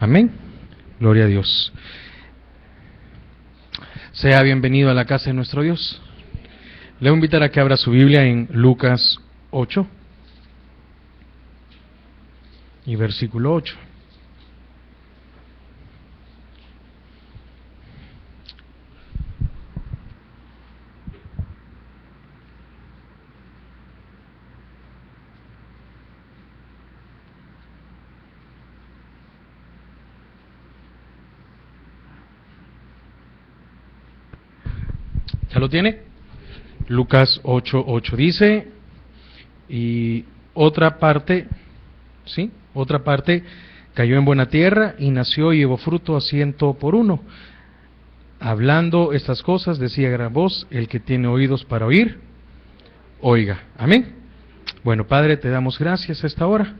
Amén. Gloria a Dios. Sea bienvenido a la casa de nuestro Dios. Le voy a invitar a que abra su Biblia en Lucas 8 y versículo 8. ¿Ya lo tiene? Lucas 8:8 dice, y otra parte, ¿sí? Otra parte cayó en buena tierra y nació y llevó fruto a 100 por 1. Hablando estas cosas, decía a gran voz, el que tiene oídos para oír, oiga. Amén. Bueno, Padre, te damos gracias a esta hora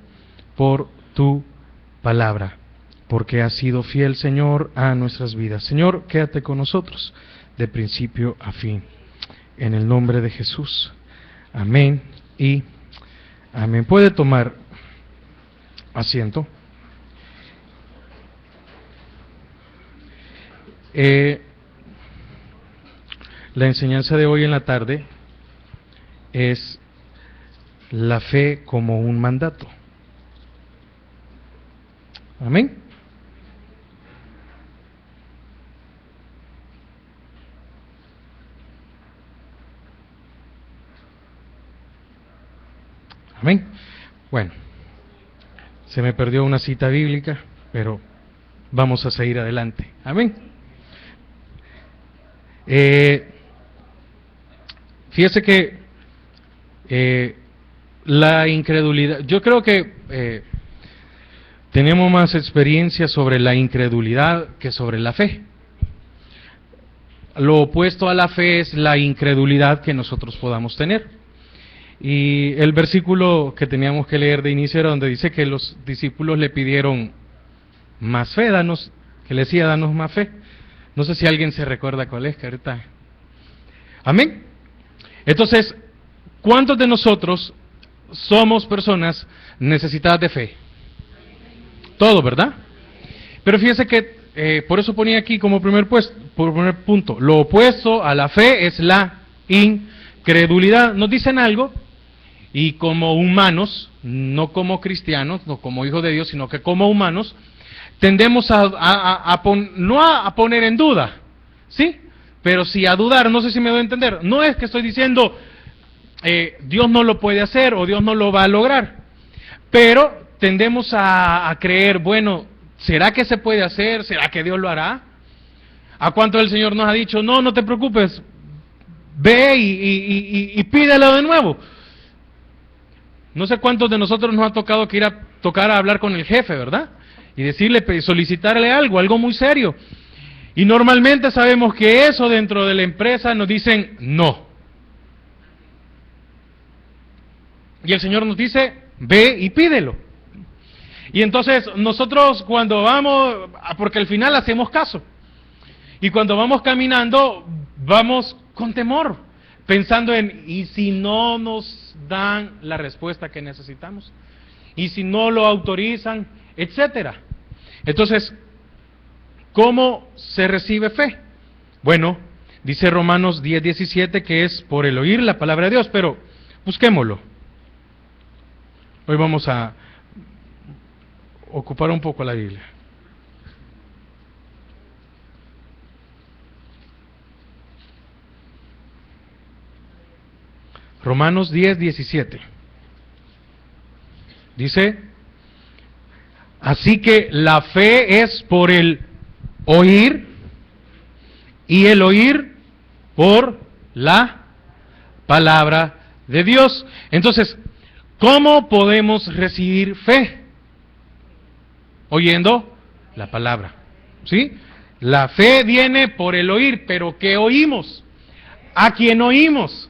por tu palabra, porque has sido fiel, Señor, a nuestras vidas. Señor, quédate con nosotros de principio a fin. En el nombre de Jesús. Amén y amén. Puede tomar asiento. La enseñanza de hoy en la tarde es la fe como un mandato. Amén. Amén. Bueno, se me perdió una cita bíblica, pero vamos a seguir adelante. Amén. Fíjese que la incredulidad, yo creo que tenemos más experiencia sobre la incredulidad que sobre la fe. Lo opuesto a la fe es la incredulidad que nosotros podamos tener. Y el versículo que teníamos que leer de inicio era donde dice que los discípulos le pidieron más fe, que le decía, danos más fe. No sé si alguien se recuerda cuál es, que ahorita. Amén. Entonces, ¿cuántos de nosotros somos personas necesitadas de fe? Todo, ¿verdad? Pero fíjense que, por eso ponía aquí como primer punto, lo opuesto a la fe es la incredulidad. Nos dicen algo. Y como humanos, no como cristianos, no como hijos de Dios, sino que como humanos, tendemos no a poner en duda, ¿sí? Pero sí a dudar, no sé si me doy a entender. No es que estoy diciendo, Dios no lo puede hacer o Dios no lo va a lograr. Pero tendemos a creer, bueno, ¿será que se puede hacer? ¿Será que Dios lo hará? ¿A cuánto el Señor nos ha dicho, no te preocupes, ve y pídelo de nuevo? No sé cuántos de nosotros nos ha tocado que ir a tocar a hablar con el jefe, ¿verdad? Y decirle, solicitarle algo muy serio. Y normalmente sabemos que eso dentro de la empresa nos dicen no. Y el Señor nos dice, ve y pídelo. Y entonces nosotros cuando vamos, porque al final hacemos caso. Y cuando vamos caminando, vamos con temor, pensando en, ¿y si no nos dan la respuesta que necesitamos? ¿Y si no lo autorizan? Etcétera. Entonces, ¿cómo se recibe fe? Bueno, dice Romanos 10:17 que es por el oír la palabra de Dios, pero busquémoslo. Hoy vamos a ocupar un poco la Biblia. Romanos 10:17. Dice, así que la fe es por el oír, y el oír por la palabra de Dios. Entonces, ¿cómo podemos recibir fe? Oyendo la palabra, ¿sí? La fe viene por el oír, pero ¿qué oímos? ¿A quién oímos?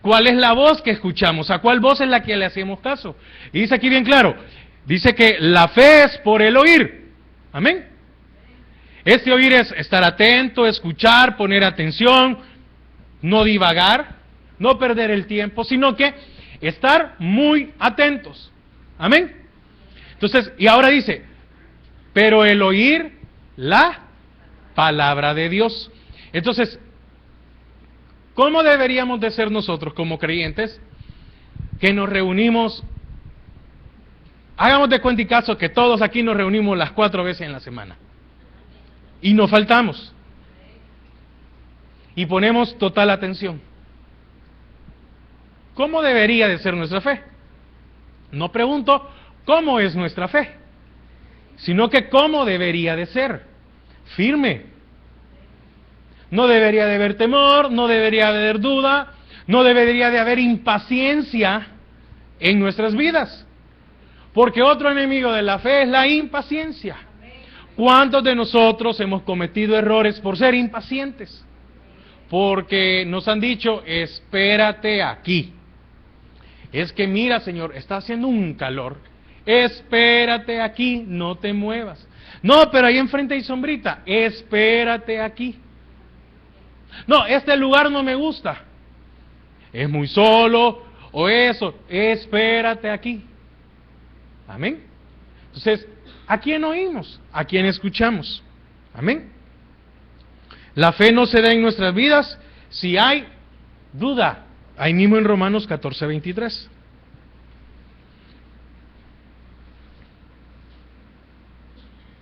¿Cuál es la voz que escuchamos? ¿A cuál voz es la que le hacemos caso? Y dice aquí bien claro, dice que la fe es por el oír. Amén. Este oír es estar atento, escuchar, poner atención, no divagar, no perder el tiempo, sino que estar muy atentos. Amén. Entonces, y ahora dice, pero el oír la palabra de Dios. Entonces, ¿cómo deberíamos de ser nosotros como creyentes que nos reunimos? Hagamos de cuenta y caso que todos aquí nos reunimos las 4 veces en la semana y no faltamos y ponemos total atención. ¿Cómo debería de ser nuestra fe? No pregunto cómo es nuestra fe, sino que cómo debería de ser. Firme. No debería de haber temor, no debería de haber duda, no debería de haber impaciencia en nuestras vidas. Porque otro enemigo de la fe es la impaciencia. ¿Cuántos de nosotros hemos cometido errores por ser impacientes? Porque nos han dicho, espérate aquí. Es que mira, Señor, está haciendo un calor. Espérate aquí, no te muevas. No, pero ahí enfrente hay sombrita. Espérate aquí. No, este lugar no me gusta. Es muy solo o eso. Espérate aquí. Amén. Entonces, ¿a quién oímos? ¿A quién escuchamos? Amén. La fe no se da en nuestras vidas si hay duda. Ahí mismo en Romanos 14:23.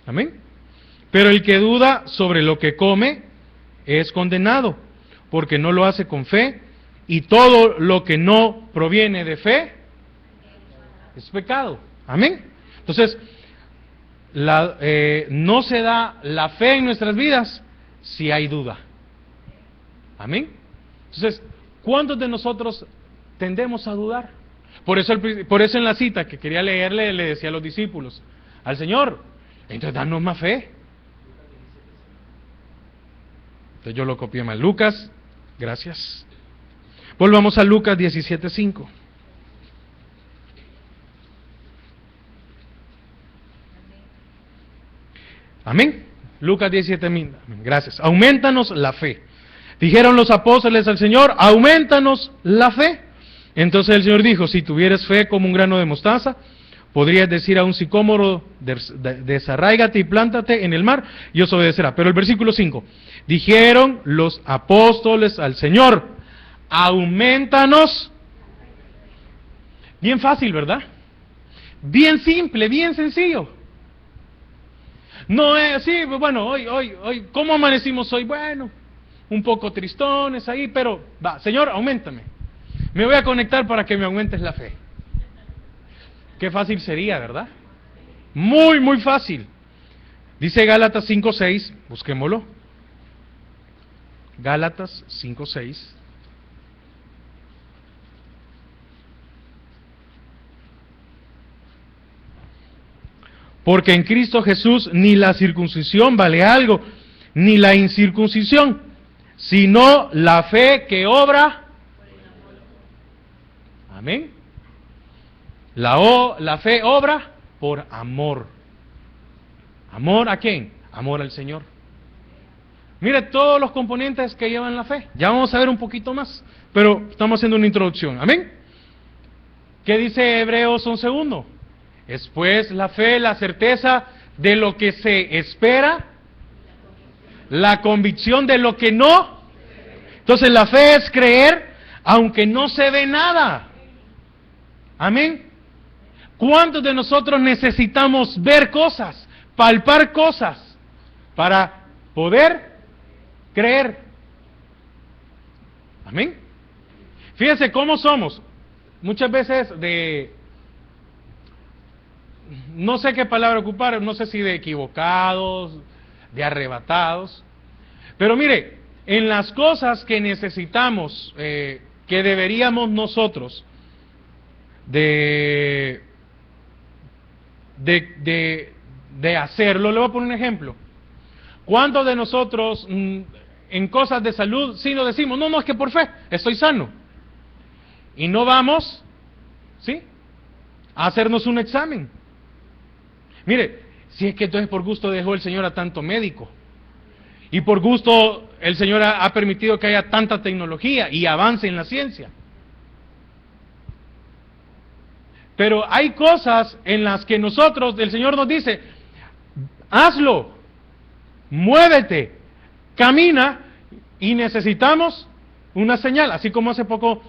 Amén. Pero el que duda sobre lo que come es condenado, porque no lo hace con fe, y todo lo que no proviene de fe es pecado. Amén. Entonces, no se da la fe en nuestras vidas si hay duda. Amén. Entonces, ¿cuántos de nosotros tendemos a dudar? Por eso en la cita que quería leerle, le decía a los discípulos, al Señor, entonces danos más fe. Entonces yo lo copié mal. Lucas, gracias. Volvamos a Lucas 17:5. Amén. Lucas 17:5. Gracias. Aumentanos la fe. Dijeron los apóstoles al Señor, aumentanos la fe. Entonces el Señor dijo, si tuvieras fe como un grano de mostaza, podrías decir a un sicómoro, desarráigate y plántate en el mar, y os obedecerá. Pero el versículo 5, dijeron los apóstoles al Señor, aumentanos. Bien fácil, ¿verdad? Bien simple, bien sencillo. No es, sí, bueno, hoy, ¿cómo amanecimos hoy? Bueno, un poco tristones ahí, pero va, Señor, auméntame. Me voy a conectar para que me aumentes la fe. Qué fácil sería, ¿verdad? Muy, muy fácil. Dice Gálatas 5:6, busquémoslo. Gálatas 5:6. Porque en Cristo Jesús ni la circuncisión vale algo, ni la incircuncisión, sino la fe que obra. Amén. La fe obra por amor. ¿Amor a quién? Amor al Señor. Mire todos los componentes que llevan la fe. Ya vamos a ver un poquito más, pero estamos haciendo una introducción. Amén. ¿Qué dice Hebreos 11:1? Es pues la fe, la certeza de lo que se espera, la convicción de lo que no. Entonces la fe es creer aunque no se ve nada. Amén. ¿Cuántos de nosotros necesitamos ver cosas, palpar cosas, para poder creer? Amén. Fíjense cómo somos. Muchas veces no sé qué palabra ocupar, no sé si de equivocados, de arrebatados. Pero mire, en las cosas que necesitamos, que deberíamos nosotros de hacerlo, le voy a poner un ejemplo. ¿Cuántos de nosotros en cosas de salud sí nos decimos, no, es que por fe estoy sano? Y no vamos, ¿sí?, a hacernos un examen. Mire, si es que entonces por gusto dejó el Señor a tanto médico, y por gusto el Señor ha permitido que haya tanta tecnología y avance en la ciencia. Pero hay cosas en las que nosotros, el Señor nos dice, hazlo, muévete, camina, y necesitamos una señal, así como hace poco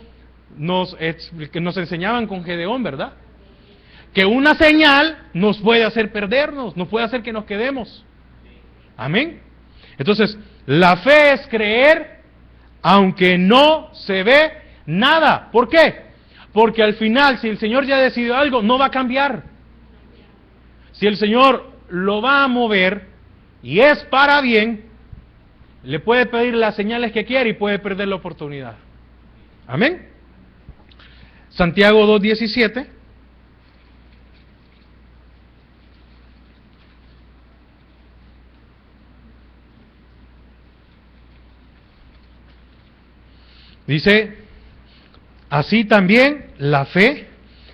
nos enseñaban con Gedeón, ¿verdad? Que una señal nos puede hacer perdernos, nos puede hacer que nos quedemos. Amén. Entonces, la fe es creer aunque no se ve nada. ¿Por qué? Porque al final, si el Señor ya decidió algo, no va a cambiar. Si el Señor lo va a mover y es para bien, le puede pedir las señales que quiere y puede perder la oportunidad. Amén. Santiago 2:17. Dice, así también la fe,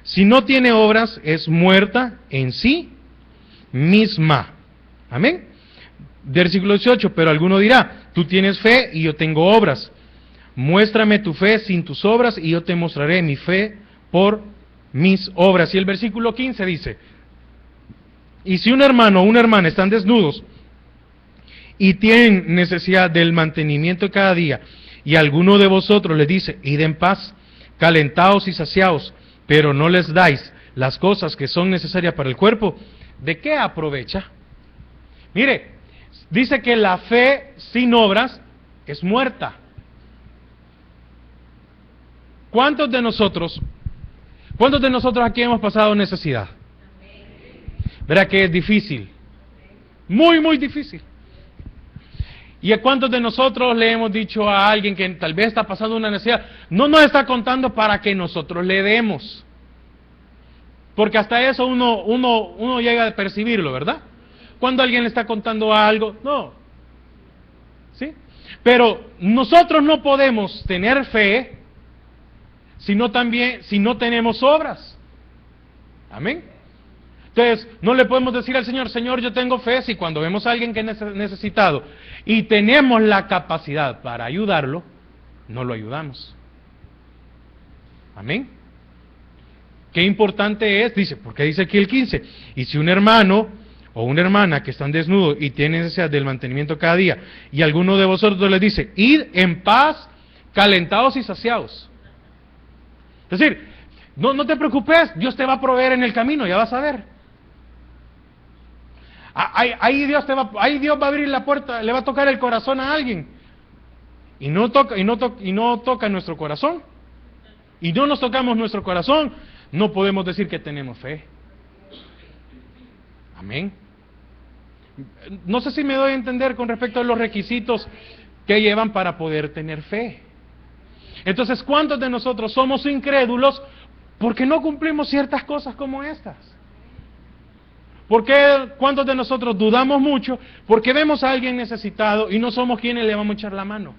si no tiene obras, es muerta en sí misma. Amén. Versículo 18, pero alguno dirá, tú tienes fe y yo tengo obras. Muéstrame tu fe sin tus obras y yo te mostraré mi fe por mis obras. Y el versículo 15 dice, y si un hermano o una hermana están desnudos y tienen necesidad del mantenimiento cada día, y alguno de vosotros les dice, id en paz, calentaos y saciaos, pero no les dais las cosas que son necesarias para el cuerpo, ¿de qué aprovecha? Mire, dice que la fe sin obras es muerta. ¿Cuántos de nosotros aquí hemos pasado necesidad? ¿Verdad que es difícil? Muy, muy difícil. ¿Y a cuántos de nosotros le hemos dicho a alguien que tal vez está pasando una necesidad? No nos está contando para que nosotros le demos. Porque hasta eso uno llega a percibirlo, ¿verdad? Cuando alguien le está contando algo, no. ¿Sí? Pero nosotros no podemos tener fe si no tenemos obras. Amén. Entonces, no le podemos decir al Señor, Señor, yo tengo fe, si cuando vemos a alguien que es necesitado y tenemos la capacidad para ayudarlo, no lo ayudamos. Amén. Qué importante es, dice, porque dice aquí el 15, y si un hermano o una hermana que están desnudos y tienen necesidad del mantenimiento cada día, y alguno de vosotros les dice, id en paz, calentados y saciados. Es decir, no te preocupes, Dios te va a proveer en el camino, ya vas a ver. Ahí Dios va a abrir la puerta, le va a tocar el corazón a alguien. Y no toca nuestro corazón. Y no nos tocamos nuestro corazón, no podemos decir que tenemos fe. Amén. No sé si me doy a entender con respecto a los requisitos que llevan para poder tener fe. Entonces, ¿cuántos de nosotros somos incrédulos porque no cumplimos ciertas cosas como estas? ¿Por qué cuántos de nosotros dudamos mucho porque vemos a alguien necesitado y no somos quienes le vamos a echar la mano?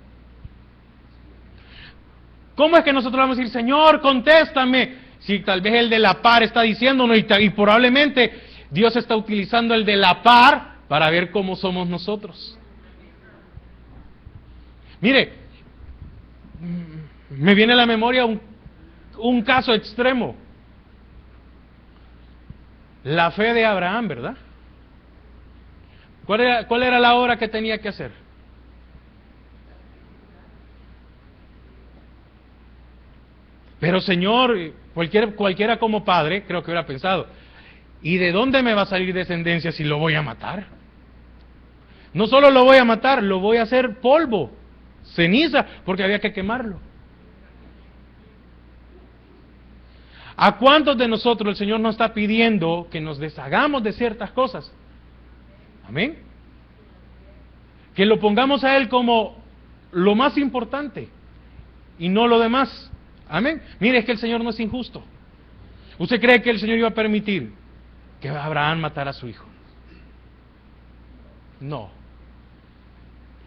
¿Cómo es que nosotros vamos a decir, Señor, contéstame? Si tal vez el de la par está diciéndonos y probablemente Dios está utilizando el de la par para ver cómo somos nosotros. Mire, me viene a la memoria un caso extremo. La fe de Abraham, ¿verdad? ¿Cuál era la obra que tenía que hacer? Pero Señor, cualquiera como padre, creo que hubiera pensado, ¿y de dónde me va a salir descendencia si lo voy a matar? No solo lo voy a matar, lo voy a hacer polvo, ceniza, porque había que quemarlo. ¿A cuántos de nosotros el Señor nos está pidiendo que nos deshagamos de ciertas cosas? Amén. Que lo pongamos a Él como lo más importante y no lo demás. Amén. Mire, es que el Señor no es injusto. ¿Usted cree que el Señor iba a permitir que Abraham matara a su hijo? No.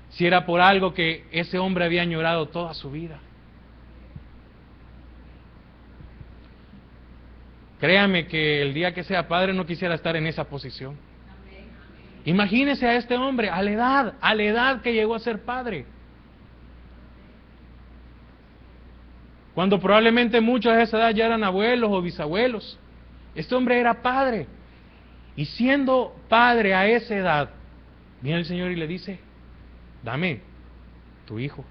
Si era por algo que ese hombre había añorado toda su vida. Créame que el día que sea padre no quisiera estar en esa posición. Imagínese a este hombre a la edad que llegó a ser padre. Cuando probablemente muchos a esa edad ya eran abuelos o bisabuelos. Este hombre era padre. Y siendo padre a esa edad, viene el Señor y le dice, dame tu hijo.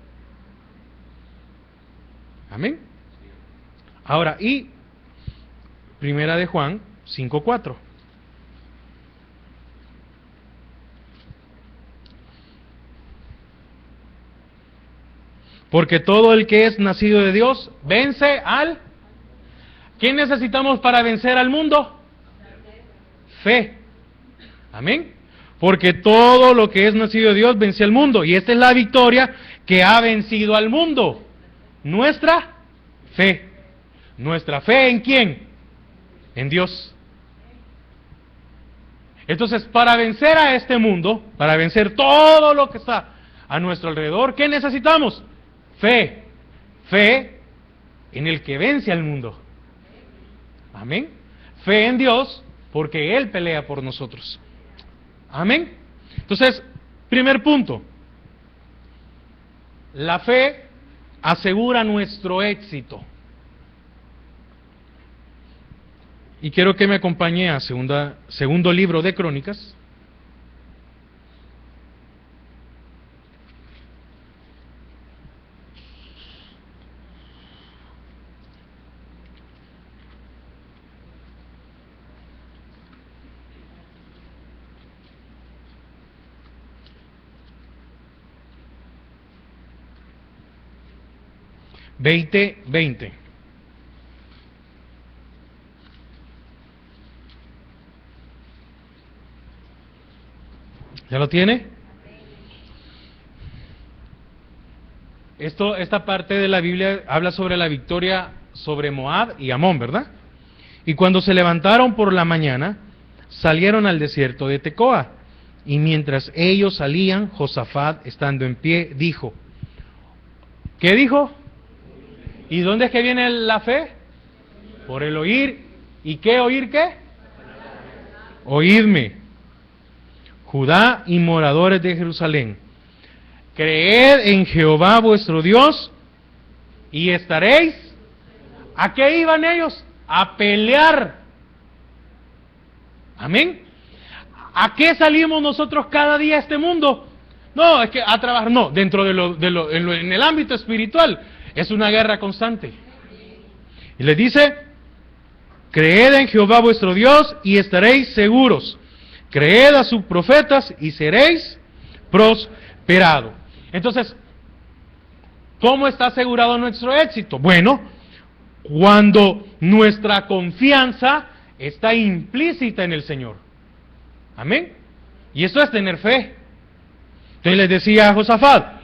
Amén. Ahora, y Primera de Juan 5:4. Porque todo el que es nacido de Dios vence al... ¿Qué necesitamos para vencer al mundo? Fe. Amén. Porque todo lo que es nacido de Dios vence al mundo. Y esta es la victoria que ha vencido al mundo. Nuestra fe. ¿Nuestra fe en quién? En Dios. Entonces, para vencer a este mundo, para vencer todo lo que está a nuestro alrededor, ¿qué necesitamos? Fe. Fe en el que vence al mundo. Amén. Fe en Dios, porque Él pelea por nosotros. Amén. Entonces, primer punto. La fe asegura nuestro éxito. Y quiero que me acompañe a segundo libro de Crónicas. Veinte. ¿Ya lo tiene? Esta parte de la Biblia habla sobre la victoria sobre Moab y Amón, ¿verdad? Y cuando se levantaron por la mañana, salieron al desierto de Tecoa. Y mientras ellos salían, Josafat, estando en pie, dijo, ¿qué dijo? ¿Y dónde es que viene la fe? Por el oír. ¿Y qué oír qué? Oídme, Judá y moradores de Jerusalén, creed en Jehová vuestro Dios y estaréis. ¿A qué iban ellos? A pelear. Amén. ¿A qué salimos nosotros cada día a este mundo? No, es que a trabajar, no, dentro en el ámbito espiritual es una guerra constante. Y le dice, creed en Jehová vuestro Dios y estaréis seguros. Creed a sus profetas y seréis prosperados. Entonces, ¿cómo está asegurado nuestro éxito? Bueno, cuando nuestra confianza está implícita en el Señor. Amén. Y esto es tener fe. Entonces les decía a Josafat,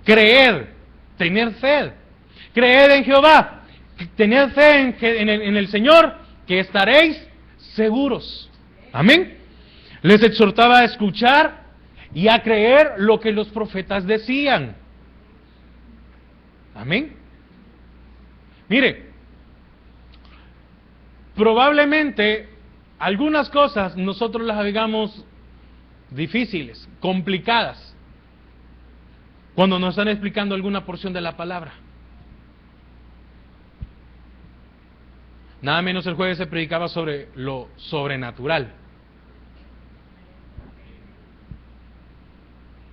creer, tener fe. Creed en Jehová, tener fe en el Señor, que estaréis seguros. Amén. Les exhortaba a escuchar y a creer lo que los profetas decían. Amén. Mire, probablemente algunas cosas nosotros las hagamos difíciles, complicadas, cuando nos están explicando alguna porción de la palabra. Nada menos el jueves se predicaba sobre lo sobrenatural.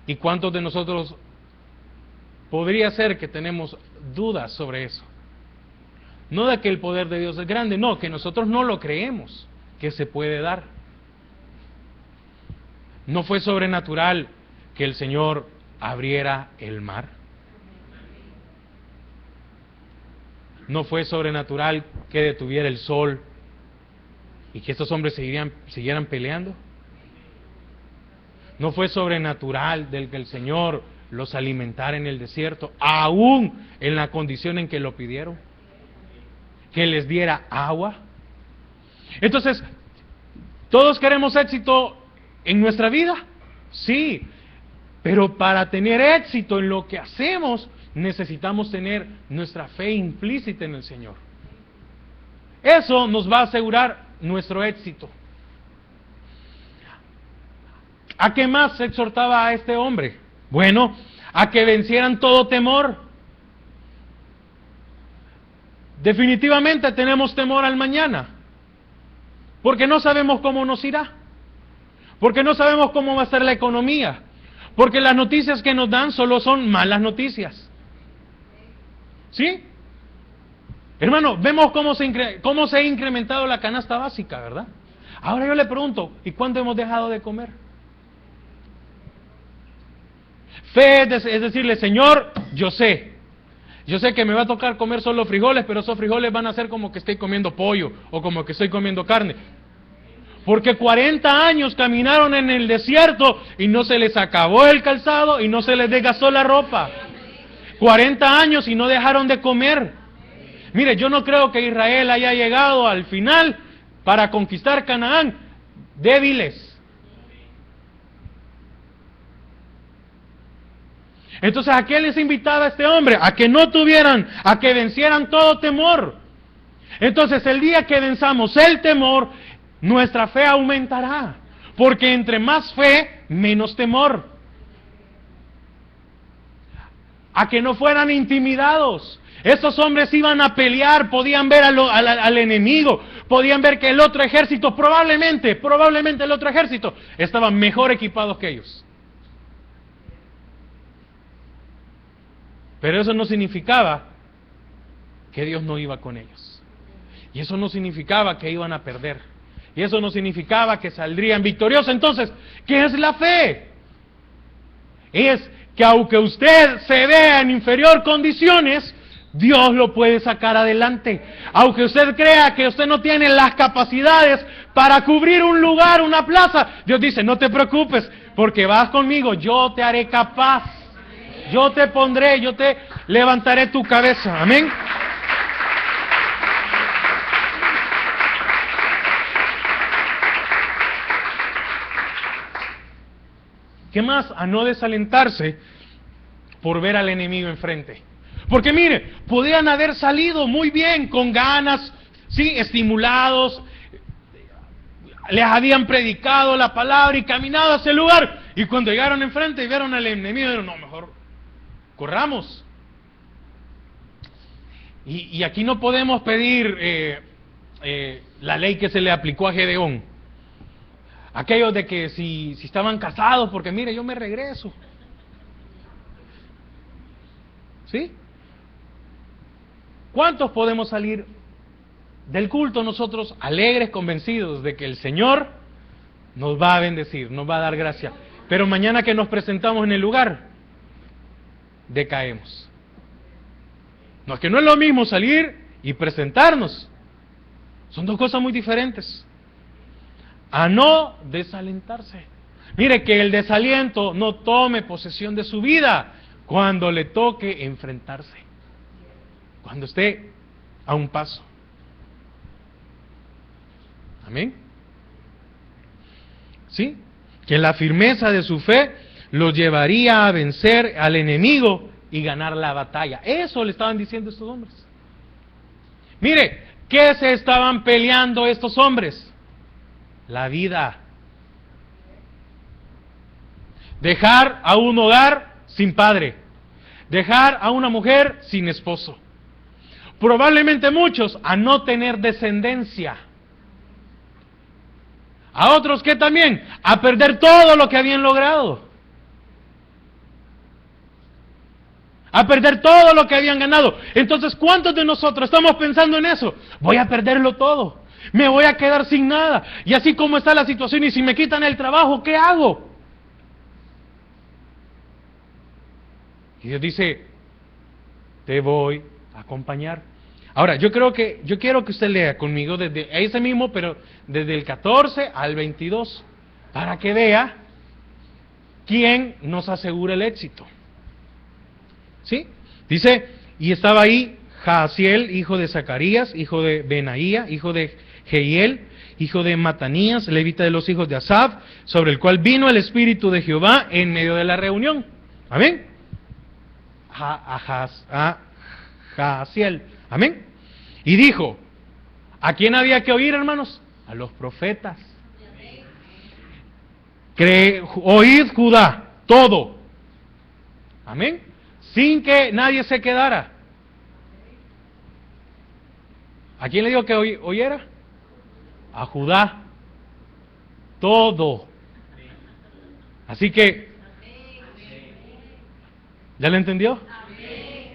¿Y cuántos de nosotros podría ser que tenemos dudas sobre eso? No de que el poder de Dios es grande, no, que nosotros no lo creemos, que se puede dar. ¿No fue sobrenatural que el Señor abriera el mar? ¿No fue sobrenatural que detuviera el sol y que estos hombres siguieran peleando? ¿No fue sobrenatural del que el Señor los alimentara en el desierto, aún en la condición en que lo pidieron? Que les diera agua. Entonces, ¿todos queremos éxito en nuestra vida? Sí, pero para tener éxito en lo que hacemos, necesitamos tener nuestra fe implícita en el Señor. Eso nos va a asegurar nuestro éxito. ¿A qué más se exhortaba a este hombre? Bueno, a que vencieran todo temor. Definitivamente tenemos temor al mañana. Porque no sabemos cómo nos irá. Porque no sabemos cómo va a ser la economía. Porque las noticias que nos dan solo son malas noticias. ¿Sí? Hermano, vemos cómo se ha incrementado la canasta básica, ¿verdad? Ahora yo le pregunto, ¿y cuánto hemos dejado de comer? Fe es decirle, Señor, yo sé que me va a tocar comer solo frijoles, pero esos frijoles van a ser como que estoy comiendo pollo o como que estoy comiendo carne. Porque 40 años caminaron en el desierto y no se les acabó el calzado y no se les desgastó la ropa. 40 años y no dejaron de comer. Mire, yo no creo que Israel haya llegado al final para conquistar Canaán débiles. Entonces, ¿a qué les invitaba este hombre? A que no tuvieran, a que vencieran todo temor. Entonces, el día que venzamos el temor, nuestra fe aumentará. Porque entre más fe, menos temor. A que no fueran intimidados. Esos hombres iban a pelear, podían ver al enemigo, podían ver que el otro ejército, probablemente el otro ejército, estaban mejor equipados que ellos. Pero eso no significaba que Dios no iba con ellos. Y eso no significaba que iban a perder. Y eso no significaba que saldrían victoriosos. Entonces, ¿qué es la fe? Es que aunque usted se vea en inferior condiciones, Dios lo puede sacar adelante. Aunque usted crea que usted no tiene las capacidades para cubrir un lugar, una plaza, Dios dice, no te preocupes, porque vas conmigo, yo te haré capaz. Yo te pondré, yo te levantaré tu cabeza. Amén. ¿Qué más? A no desalentarse por ver al enemigo enfrente. Porque mire, podían haber salido muy bien, con ganas, sí, estimulados, les habían predicado la palabra y caminado hacia el lugar. Y cuando llegaron enfrente y vieron al enemigo, dijeron, no, mejor corramos. Y aquí no podemos pedir la ley que se le aplicó a Gedeón. Aquellos de que si estaban casados, porque mire, yo me regreso. ¿Sí? ¿Cuántos podemos salir del culto nosotros alegres, convencidos de que el Señor nos va a bendecir, nos va a dar gracia? Pero mañana que nos presentamos en el lugar, decaemos. No, es que no es lo mismo salir y presentarnos. Son dos cosas muy diferentes. A no desalentarse. Mire, que el desaliento no tome posesión de su vida cuando le toque enfrentarse. Cuando esté a un paso. Amén. ¿Sí? Que la firmeza de su fe los llevaría a vencer al enemigo y ganar la batalla. Eso le estaban diciendo estos hombres. Mire, ¿qué se estaban peleando estos hombres? La vida. Dejar a un hogar sin padre. Dejar a una mujer sin esposo. Probablemente muchos a no tener descendencia. A otros que también a perder todo lo que habían logrado. A perder todo lo que habían ganado. Entonces, ¿cuántos de nosotros estamos pensando en eso? Voy a perderlo todo. Me voy a quedar sin nada. Y así como está la situación, y si me quitan el trabajo, ¿qué hago? Y Dios dice, te voy a acompañar. Ahora, yo quiero que usted lea conmigo desde ese mismo, pero desde el 14 al 22, para que vea quién nos asegura el éxito. ¿Sí? Dice, y estaba ahí Jaasiel, hijo de Zacarías, hijo de Benaía, hijo de Jehiel, hijo de Matanías, levita de los hijos de Asaf, sobre el cual vino el Espíritu de Jehová en medio de la reunión. Amén. A Jaasiel. Amén. Y dijo, ¿a quién había que oír, hermanos? A los profetas. Oíd Judá, todo. Amén. Sin que nadie se quedara. ¿A quién le digo que oyera? a Judá todo. Así que, ¿ya le entendió?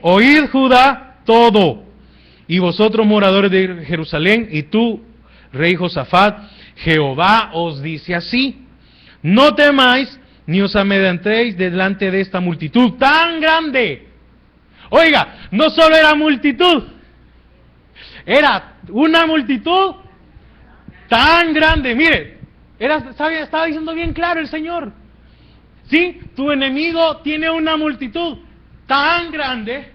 Oíd Judá todo, y vosotros moradores de Jerusalén, y tú, rey Josafat, Jehová os dice así: no temáis ni os amedrentéis delante de esta multitud tan grande. Oiga, no solo era multitud, era una multitud tan grande. Mire, estaba diciendo bien claro el Señor. Sí, tu enemigo tiene una multitud tan grande.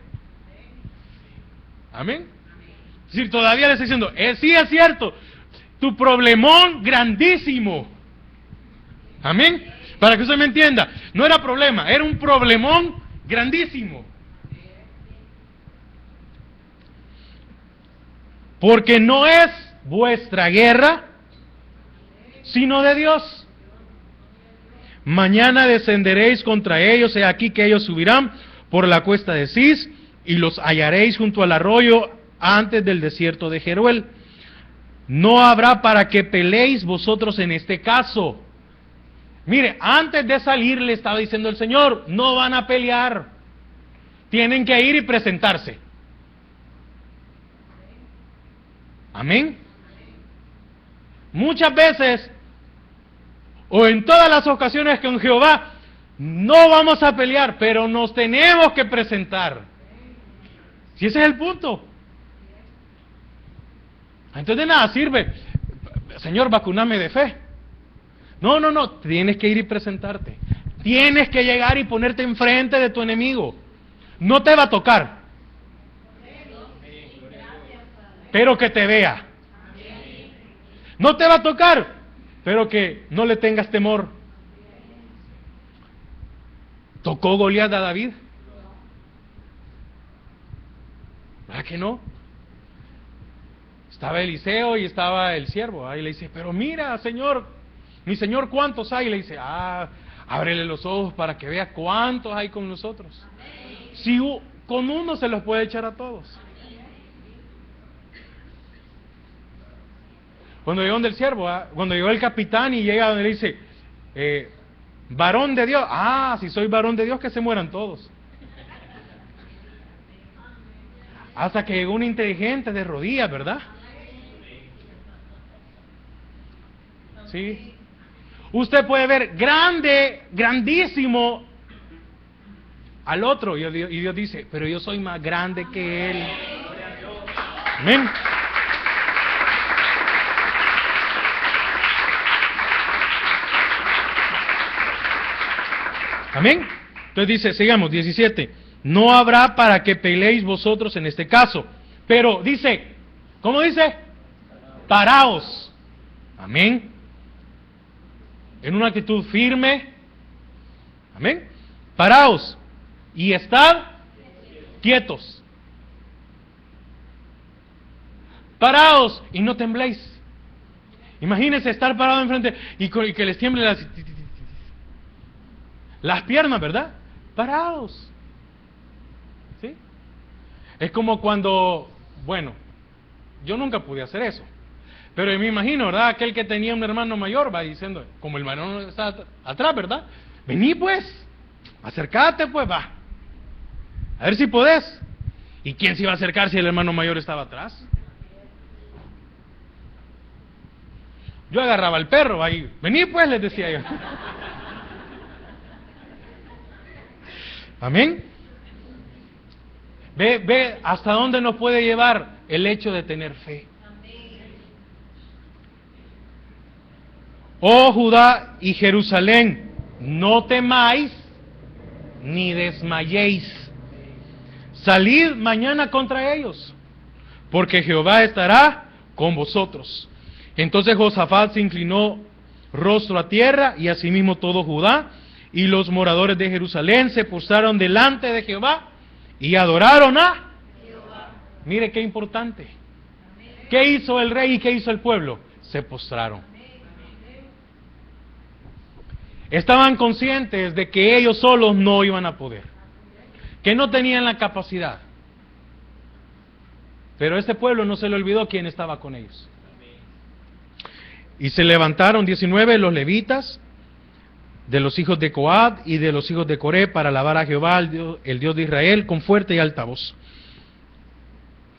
Amén. Es decir, todavía le estoy diciendo, sí es cierto, tu problemón grandísimo. Amén. Para que usted me entienda, no era problema, era un problemón grandísimo. Porque no es vuestra guerra, sino de Dios. Mañana descenderéis contra ellos, he aquí que ellos subirán por la cuesta de Cis, y los hallaréis junto al arroyo antes del desierto de Jeruel. No habrá para que peleéis vosotros en este caso. Mire, antes de salir le estaba diciendo el Señor, no van a pelear. Tienen que ir y presentarse. Amén. Muchas veces, o en todas las ocasiones con Jehová, no vamos a pelear, pero nos tenemos que presentar. Si ese es el punto. Entonces de nada sirve, Señor, vacuname de fe. No, tienes que ir y presentarte. Tienes que llegar y ponerte enfrente de tu enemigo. No te va a tocar, pero que te vea. No te va a tocar, pero que no le tengas temor. ¿Tocó Goliat a David? ¿Verdad que no? Estaba Eliseo y estaba el siervo. Ahí le dice, pero mira, Señor, mi Señor, ¿cuántos hay? Y le dice, ábrele los ojos para que vea cuántos hay con nosotros. Si con uno se los puede echar a todos. Cuando llegó donde el siervo, cuando llegó el capitán y llega donde le dice, varón de Dios, si soy varón de Dios, que se mueran todos. Hasta que llegó un inteligente de rodillas, ¿verdad? Sí. Usted puede ver grandísimo al otro, y Dios dice, pero yo soy más grande que él. Amén. Amén. Entonces dice, sigamos, 17. No habrá para que peleéis vosotros en este caso. Pero dice, ¿cómo dice? Paraos. Amén. En una actitud firme. Amén. Paraos. Y estad quietos. Paraos y no tembléis. Imagínense estar parado enfrente y que les tiemble las piernas, ¿verdad? Paraos. ¿Sí? Es como cuando, bueno, yo nunca pude hacer eso, pero me imagino, ¿verdad? Aquel que tenía un hermano mayor va diciendo, como el hermano está atrás, ¿verdad? Vení pues, acércate pues, va. A ver si podés. ¿Y quién se iba a acercar si el hermano mayor estaba atrás? Yo agarraba al perro ahí, vení pues, les decía yo. Amén. Ve hasta dónde nos puede llevar el hecho de tener fe. Oh Judá y Jerusalén, no temáis ni desmayéis. Salid mañana contra ellos, porque Jehová estará con vosotros. Entonces Josafat se inclinó rostro a tierra, y asimismo todo Judá, y los moradores de Jerusalén se postraron delante de Jehová y adoraron a Jehová. Mire qué importante. ¿Qué hizo el rey y qué hizo el pueblo? Se postraron. Estaban conscientes de que ellos solos no iban a poder, que no tenían la capacidad. Pero este pueblo no se le olvidó quién estaba con ellos. Y se levantaron 19 los levitas de los hijos de Coat y de los hijos de Coré para alabar a Jehová, el Dios de Israel, con fuerte y alta voz.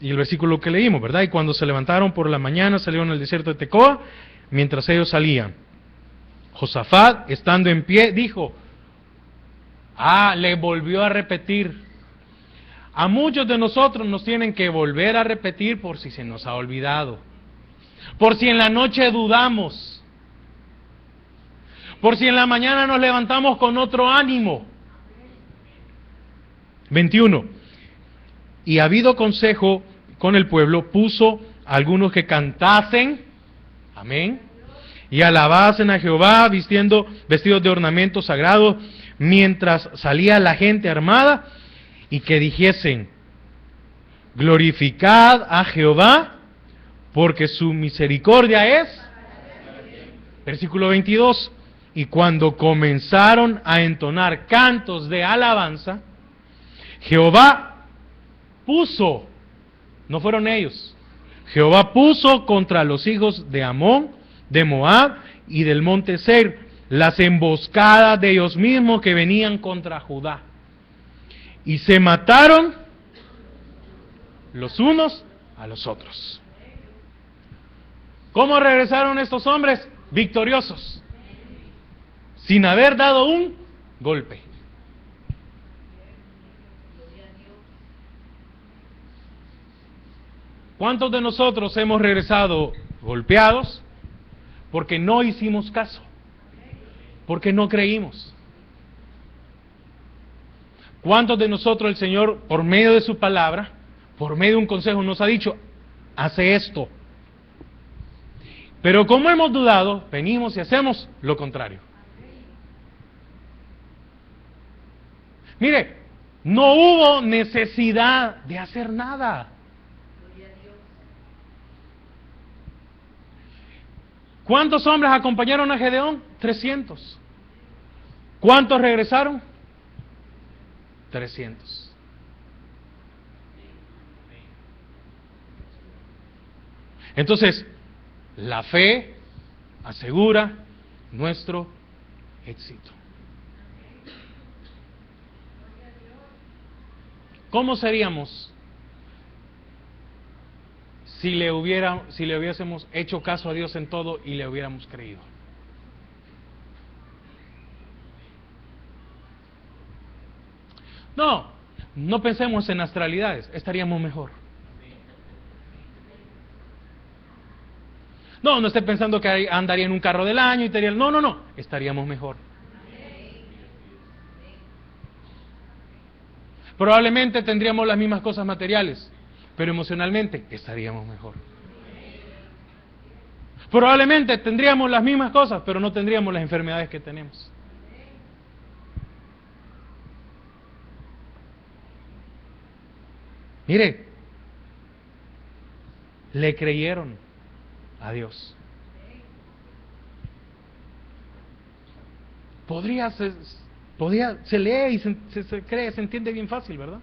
Y el versículo que leímos, ¿verdad? Y cuando se levantaron por la mañana, salieron al desierto de Tecoa. Mientras ellos salían, Josafat, estando en pie, dijo, le volvió a repetir. A muchos de nosotros nos tienen que volver a repetir por si se nos ha olvidado, por si en la noche dudamos, por si en la mañana nos levantamos con otro ánimo. 21. Y habido consejo con el pueblo, puso a algunos que cantasen, amén, y alabasen a Jehová, vestidos de ornamentos sagrados, mientras salía la gente armada, y que dijesen, glorificad a Jehová, porque su misericordia es. Versículo 22. Y cuando comenzaron a entonar cantos de alabanza, Jehová puso, no fueron ellos, Jehová puso contra los hijos de Amón, de Moab y del monte Seir, las emboscadas de ellos mismos que venían contra Judá. Y se mataron los unos a los otros. ¿Cómo regresaron estos hombres? Victoriosos, sin haber dado un golpe. ¿Cuántos de nosotros hemos regresado golpeados porque no hicimos caso? Porque no creímos. ¿Cuántos de nosotros el Señor, por medio de su palabra, por medio de un consejo, nos ha dicho, hace esto? Pero como hemos dudado, venimos y hacemos lo contrario. Mire, no hubo necesidad de hacer nada. ¿Cuántos hombres acompañaron a Gedeón? 300. ¿Cuántos regresaron? 300. Entonces, la fe asegura nuestro éxito. ¿Cómo seríamos si le hubiésemos hecho caso a Dios en todo y le hubiéramos creído? No pensemos en astralidades, estaríamos mejor. No esté pensando que andaría en un carro del año y estaría... No, estaríamos mejor. Probablemente tendríamos las mismas cosas materiales, pero emocionalmente estaríamos mejor. Probablemente tendríamos las mismas cosas, pero no tendríamos las enfermedades que tenemos. Mire, le creyeron a Dios. Se lee y se cree, se entiende bien fácil, ¿verdad?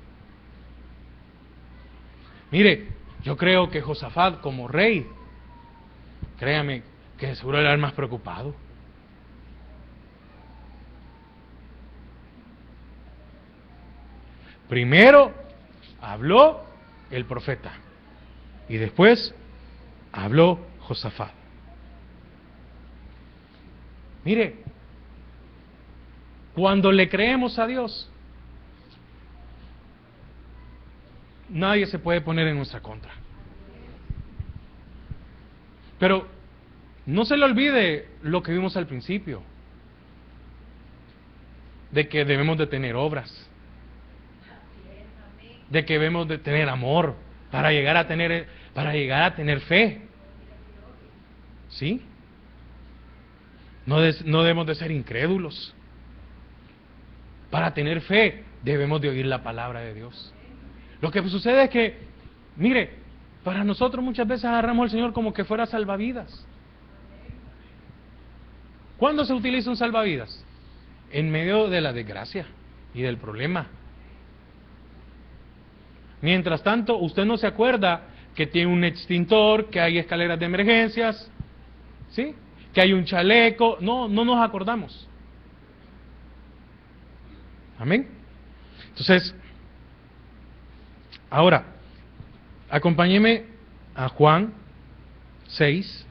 Mire, yo creo que Josafat como rey, créame, que seguro era el más preocupado. Primero habló el profeta y después habló Josafat. Mire, cuando le creemos a Dios, nadie se puede poner en nuestra contra. Pero no se le olvide lo que vimos al principio, de que debemos de tener obras, de que debemos de tener amor para llegar a tener fe. ¿Sí? No debemos de ser incrédulos. Para tener fe debemos de oír la palabra de Dios. Lo que sucede es que, mire, para nosotros muchas veces agarramos al Señor como que fuera salvavidas. ¿Cuándo se utiliza un salvavidas? En medio de la desgracia y del problema. Mientras tanto, usted no se acuerda que tiene un extintor, que hay escaleras de emergencias, ¿sí? Que hay un chaleco, no nos acordamos. Amén. Entonces, ahora, acompáñeme a Juan 6.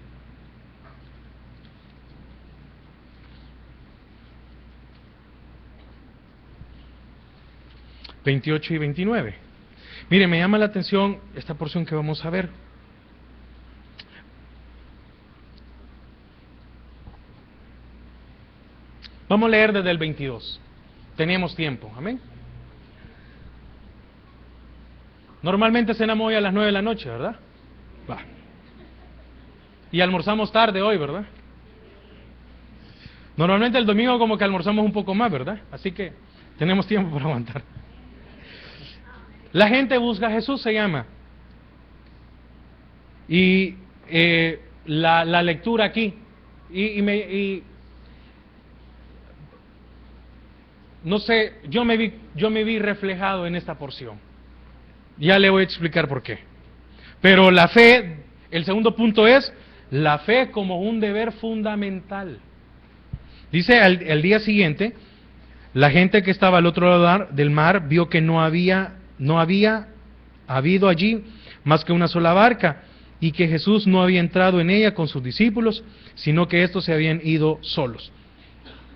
...28 y 29. Mire, me llama la atención esta porción que vamos a ver. Vamos a leer desde el 22. Tenemos tiempo, amén. Normalmente cenamos hoy a las 9 de la noche, ¿verdad? Va. Y almorzamos tarde hoy, ¿verdad? Normalmente el domingo como que almorzamos un poco más, ¿verdad? Así que tenemos tiempo para aguantar. La gente busca a Jesús, se llama. Y la lectura aquí, no sé, yo me vi reflejado en esta porción. Ya le voy a explicar por qué. Pero la fe, el segundo punto es la fe como un deber fundamental. Dice al día siguiente, la gente que estaba al otro lado del mar vio que no había habido allí más que una sola barca, y que Jesús no había entrado en ella con sus discípulos, sino que estos se habían ido solos.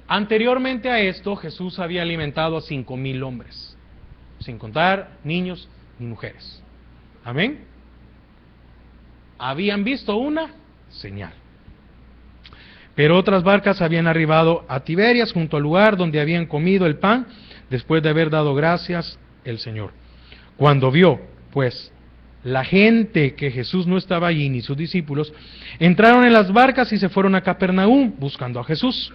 Anteriormente a esto, Jesús había alimentado a 5,000 hombres, sin contar niños ni mujeres. Amén. Habían visto una señal. Pero otras barcas habían arribado a Tiberias, junto al lugar donde habían comido el pan, después de haber dado gracias el Señor. Cuando vio, pues, la gente que Jesús no estaba allí, ni sus discípulos, entraron en las barcas y se fueron a Capernaum, buscando a Jesús.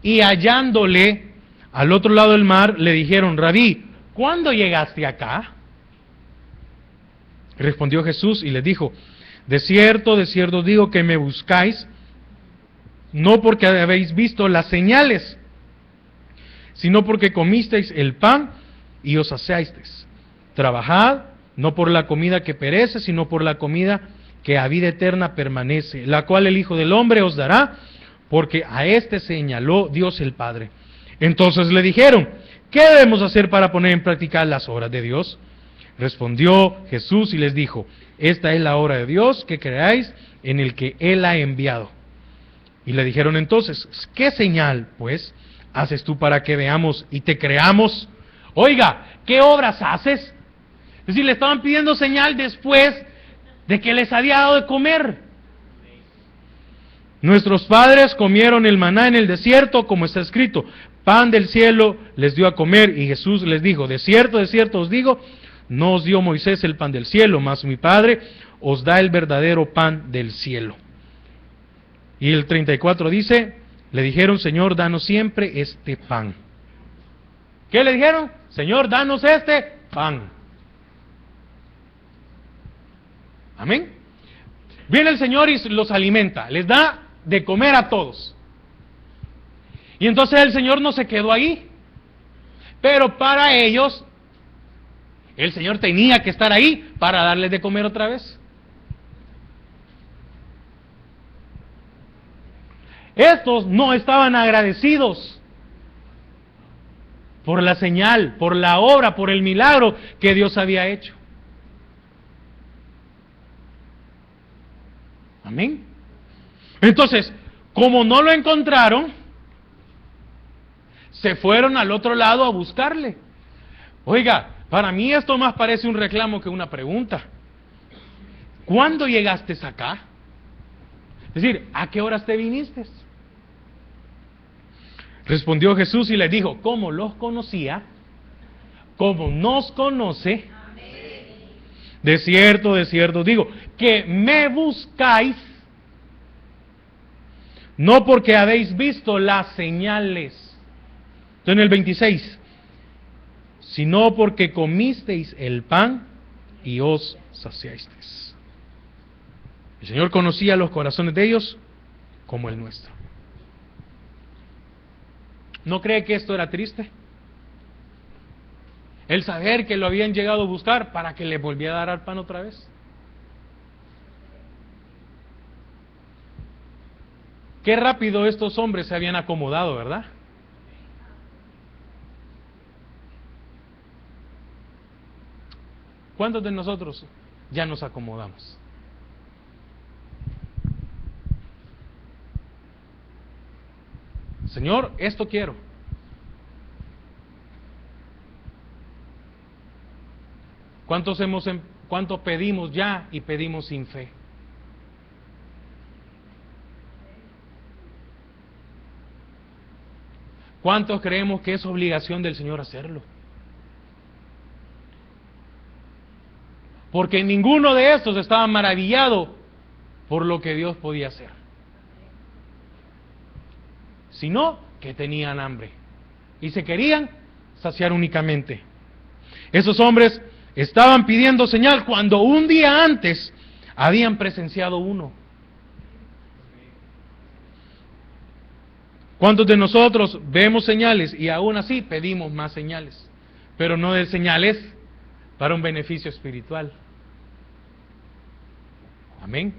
Y hallándole al otro lado del mar, le dijeron: Rabí, ¿cuándo llegaste acá? Respondió Jesús y les dijo: de cierto os digo que me buscáis, no porque habéis visto las señales, sino porque comisteis el pan y os saciasteis. Trabajad, no por la comida que perece, sino por la comida que a vida eterna permanece, la cual el Hijo del Hombre os dará, porque a éste señaló Dios el Padre. Entonces le dijeron: ¿qué debemos hacer para poner en práctica las obras de Dios? Respondió Jesús y les dijo: esta es la obra de Dios, que creáis en el que Él ha enviado. Y le dijeron entonces: ¿qué señal, pues, haces tú para que veamos y te creamos? Oiga, ¿qué obras haces? Es decir, le estaban pidiendo señal después de que les había dado de comer. Nuestros padres comieron el maná en el desierto, como está escrito: pan del cielo les dio a comer. Y Jesús les dijo: de cierto os digo, no os dio Moisés el pan del cielo, mas mi Padre os da el verdadero pan del cielo. Y el 34 dice: le dijeron: Señor, danos siempre este pan. ¿Qué le dijeron? Señor, danos este pan. Amén. Viene el Señor y los alimenta, les da de comer a todos. Y entonces el Señor no se quedó ahí, pero para ellos el Señor tenía que estar ahí para darles de comer otra vez. Estos no estaban agradecidos por la señal, por la obra, por el milagro que Dios había hecho. Amén. Entonces, como no lo encontraron, se fueron al otro lado a buscarle. Oiga, para mí esto más parece un reclamo que una pregunta. ¿Cuándo llegaste acá? Es decir, ¿a qué horas te viniste? Respondió Jesús y les dijo: ¿cómo los conocía? ¿Cómo nos conoce? De cierto os digo, que me buscáis, no porque habéis visto las señales. Entonces en el 26, sino porque comisteis el pan y os saciasteis. El Señor conocía los corazones de ellos como el nuestro. ¿No cree que esto era triste? El saber que lo habían llegado a buscar para que le volviera a dar al pan otra vez. Qué rápido estos hombres se habían acomodado, ¿verdad? ¿Cuántos de nosotros ya nos acomodamos? Señor, esto quiero. ¿Cuánto pedimos ya y pedimos sin fe? ¿Cuántos creemos que es obligación del Señor hacerlo? Porque ninguno de estos estaba maravillado por lo que Dios podía hacer, sino que tenían hambre y se querían saciar únicamente. Esos hombres estaban pidiendo señal cuando un día antes habían presenciado uno. ¿Cuántos de nosotros vemos señales y aún así pedimos más señales? Pero no de señales para un beneficio espiritual. Amén.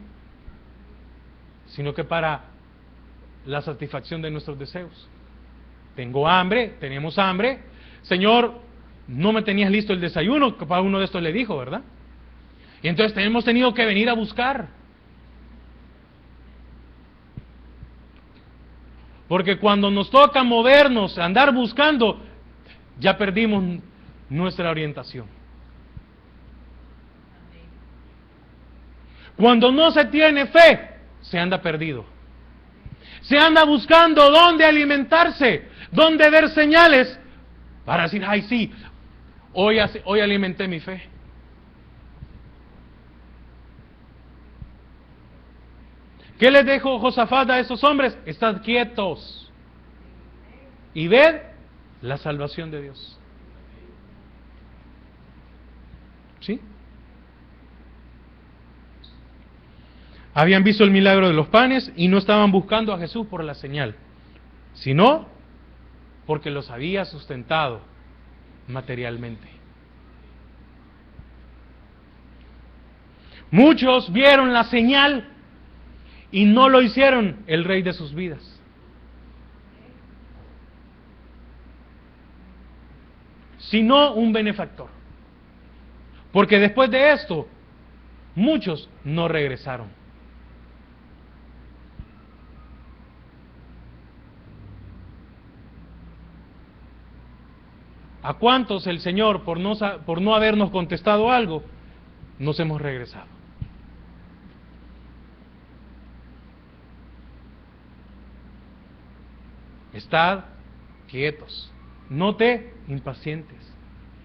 Sino que para la satisfacción de nuestros deseos. Tengo hambre, tenemos hambre. Señor, no me tenías listo el desayuno, que para uno de estos le dijo, ¿verdad? Y entonces hemos tenido que venir a buscar. Porque cuando nos toca movernos, andar buscando, ya perdimos nuestra orientación. Cuando no se tiene fe, se anda perdido. Se anda buscando dónde alimentarse, dónde ver señales, para decir, ay sí, hoy alimenté mi fe. ¿Qué les dijo Josafat a esos hombres? Estad quietos y ved la salvación de Dios. ¿Sí? Habían visto el milagro de los panes y no estaban buscando a Jesús por la señal, sino porque los había sustentado materialmente. Muchos vieron la señal y no lo hicieron el rey de sus vidas. Sino un benefactor. Porque después de esto, muchos no regresaron. ¿A cuántos el Señor, por no habernos contestado algo, nos hemos regresado? Estad quietos, no te impacientes,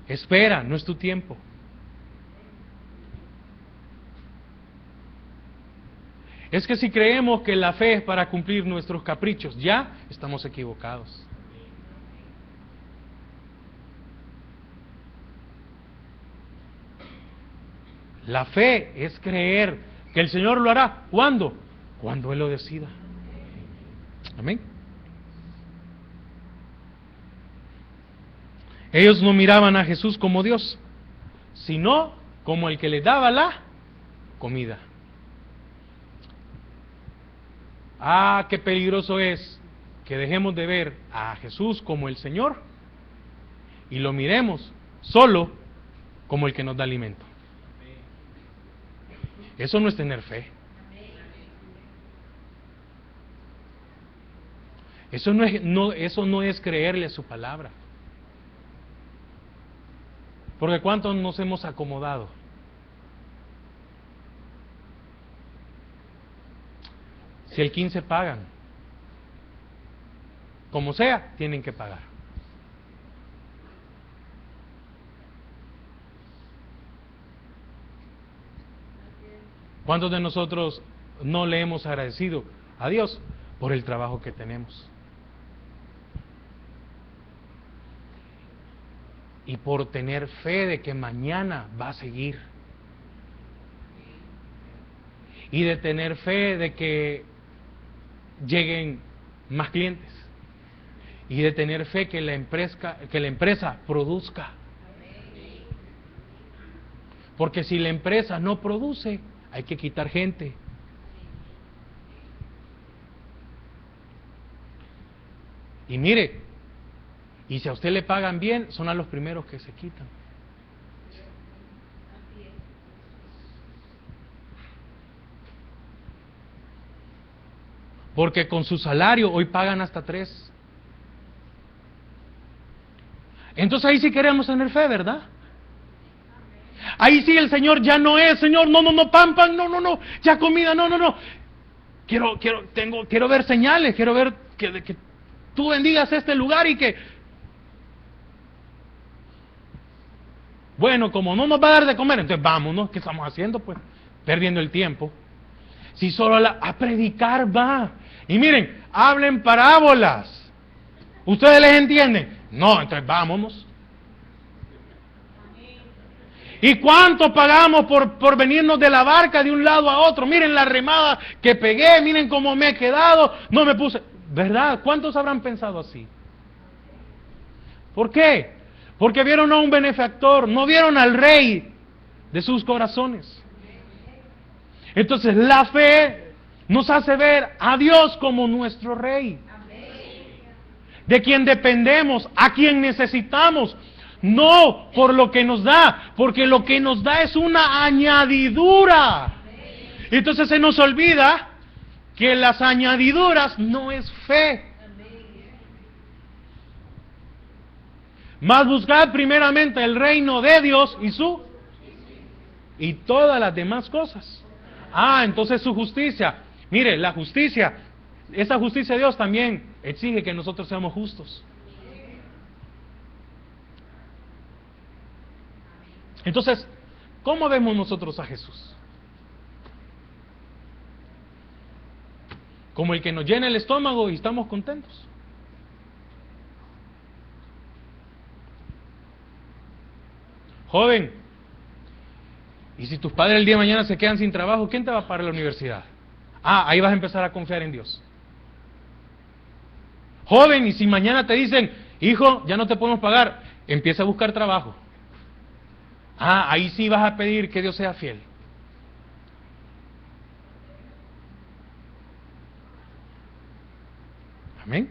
espera, no es tu tiempo. Es que si creemos que la fe es para cumplir nuestros caprichos, ya estamos equivocados. La fe es creer que el Señor lo hará. ¿Cuándo? Cuando Él lo decida. Amén. Ellos no miraban a Jesús como Dios, sino como el que les daba la comida. Ah, qué peligroso es que dejemos de ver a Jesús como el Señor y lo miremos solo como el que nos da alimento. Eso no es tener fe. Eso no es creerle a su palabra. Porque ¿cuántos nos hemos acomodado? Si el 15 pagan, como sea, tienen que pagar. ¿Cuántos de nosotros no le hemos agradecido a Dios por el trabajo que tenemos? Y por tener fe de que mañana va a seguir. Y de tener fe de que lleguen más clientes. Y de tener fe que la empresa produzca. Porque si la empresa no produce, hay que quitar gente. Y mire, y si a usted le pagan bien, son a los primeros que se quitan. Porque con su salario hoy pagan hasta 3. Entonces ahí sí queremos tener fe, ¿verdad? Ahí sí el Señor ya no es, Señor, no, pan, no, ya comida, no. Quiero ver señales, quiero ver que tú bendigas este lugar y que... Bueno, como no nos va a dar de comer, entonces vámonos, ¿qué estamos haciendo? Pues perdiendo el tiempo. Si solo a predicar va. Y miren, hablen parábolas. ¿Ustedes les entienden? No, entonces vámonos. ¿Y cuánto pagamos por venirnos de la barca de un lado a otro? Miren la remada que pegué, miren cómo me he quedado, no me puse... ¿Verdad? ¿Cuántos habrán pensado así? ¿Por qué? Porque vieron a un benefactor, no vieron al rey de sus corazones. Entonces la fe nos hace ver a Dios como nuestro rey, de quien dependemos, a quien necesitamos, no por lo que nos da, porque lo que nos da es una añadidura. Entonces se nos olvida que las añadiduras no es fe. Mas buscad primeramente el reino de Dios y todas las demás cosas. Entonces su justicia. Mire, la justicia, esa justicia de Dios también exige que nosotros seamos justos. Entonces, ¿cómo vemos nosotros a Jesús? Como el que nos llena el estómago y estamos contentos. Joven, y si tus padres el día de mañana se quedan sin trabajo, ¿quién te va a pagar la universidad? Ahí vas a empezar a confiar en Dios. Joven, y si mañana te dicen, hijo, ya no te podemos pagar, empieza a buscar trabajo. Ahí sí vas a pedir que Dios sea fiel. Amén.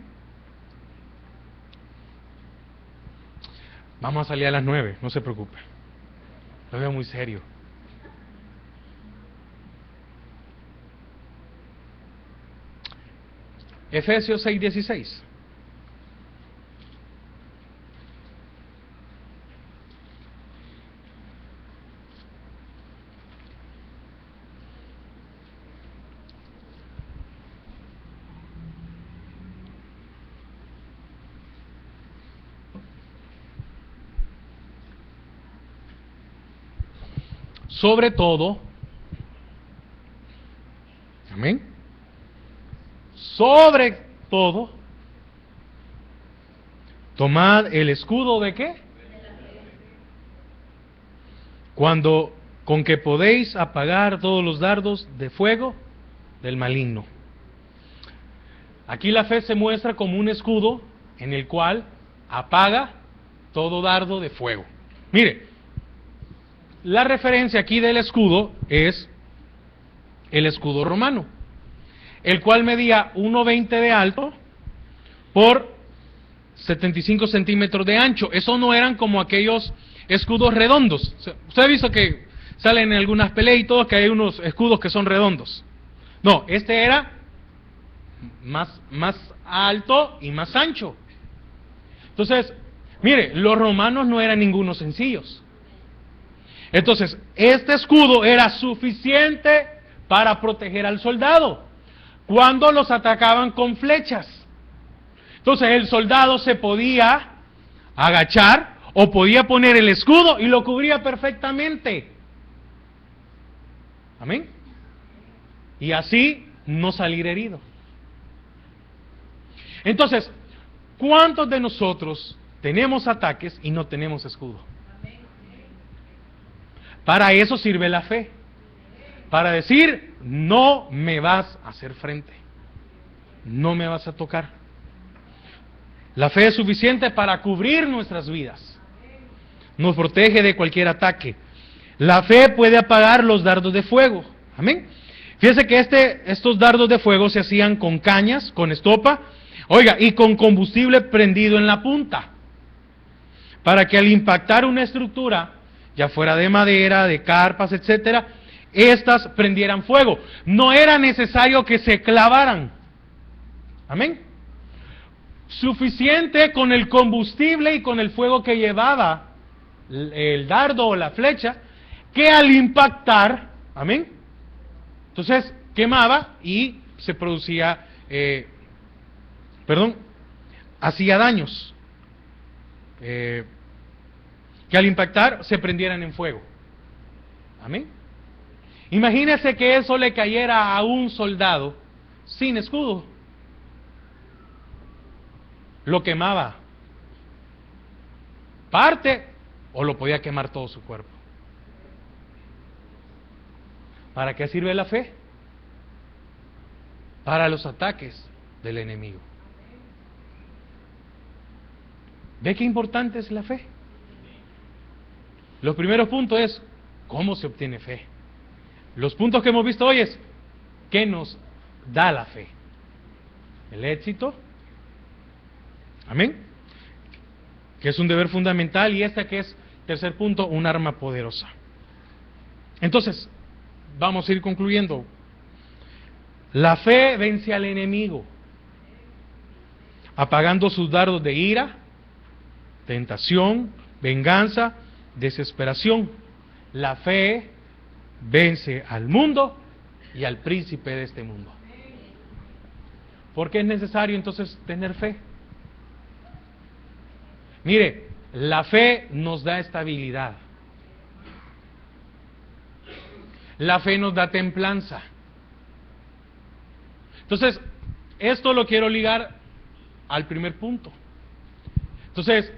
Vamos a salir a las 9, no se preocupe. Lo veo muy serio. Efesios 6:16. Sobre todo, amén, sobre todo, tomad el escudo ¿de qué? Con que podéis apagar todos los dardos de fuego del maligno. Aquí la fe se muestra como un escudo en el cual apaga todo dardo de fuego. Mire, la referencia aquí del escudo es el escudo romano, el cual medía 1,20 de alto por 75 centímetros de ancho. Eso no eran como aquellos escudos redondos. Usted ha visto que salen en algunas peleas y todo que hay unos escudos que son redondos. No, este era más alto y más ancho. Entonces, mire, los romanos no eran ningunos sencillos. Entonces, este escudo era suficiente para proteger al soldado cuando los atacaban con flechas. Entonces, el soldado se podía agachar o podía poner el escudo y lo cubría perfectamente. Amén. Y así no salir herido. Entonces, ¿cuántos de nosotros tenemos ataques y no tenemos escudo? Para eso sirve la fe. Para decir, no me vas a hacer frente. No me vas a tocar. La fe es suficiente para cubrir nuestras vidas. Nos protege de cualquier ataque. La fe puede apagar los dardos de fuego. Amén. Fíjese que estos dardos de fuego se hacían con cañas, con estopa, Oiga, y con combustible prendido en la punta, para que al impactar una estructura, ya fuera de madera, de carpas, etcétera, estas prendieran fuego. No era necesario que se clavaran. Amén. Suficiente con el combustible y con el fuego que llevaba el dardo o la flecha, que al impactar, amén, entonces quemaba y se producía, hacía daños, que al impactar se prendieran en fuego. Amén. Imagínese que eso le cayera a un soldado sin escudo. Lo quemaba parte o lo podía quemar todo su cuerpo. ¿Para qué sirve la fe? Para los ataques del enemigo. ¿Ve qué importante es la fe? Los primeros puntos es cómo se obtiene fe. Los puntos que hemos visto hoy es qué nos da la fe. El éxito. Amén. Que es un deber fundamental, y que es, tercer punto, un arma poderosa. Entonces, vamos a ir concluyendo. La fe vence al enemigo, apagando sus dardos de ira, tentación, venganza, desesperación. La fe vence al mundo y al príncipe de este mundo. ¿Por qué es necesario entonces tener fe? Mire, la fe nos da estabilidad. La fe nos da templanza. Entonces, esto lo quiero ligar al primer punto. Entonces,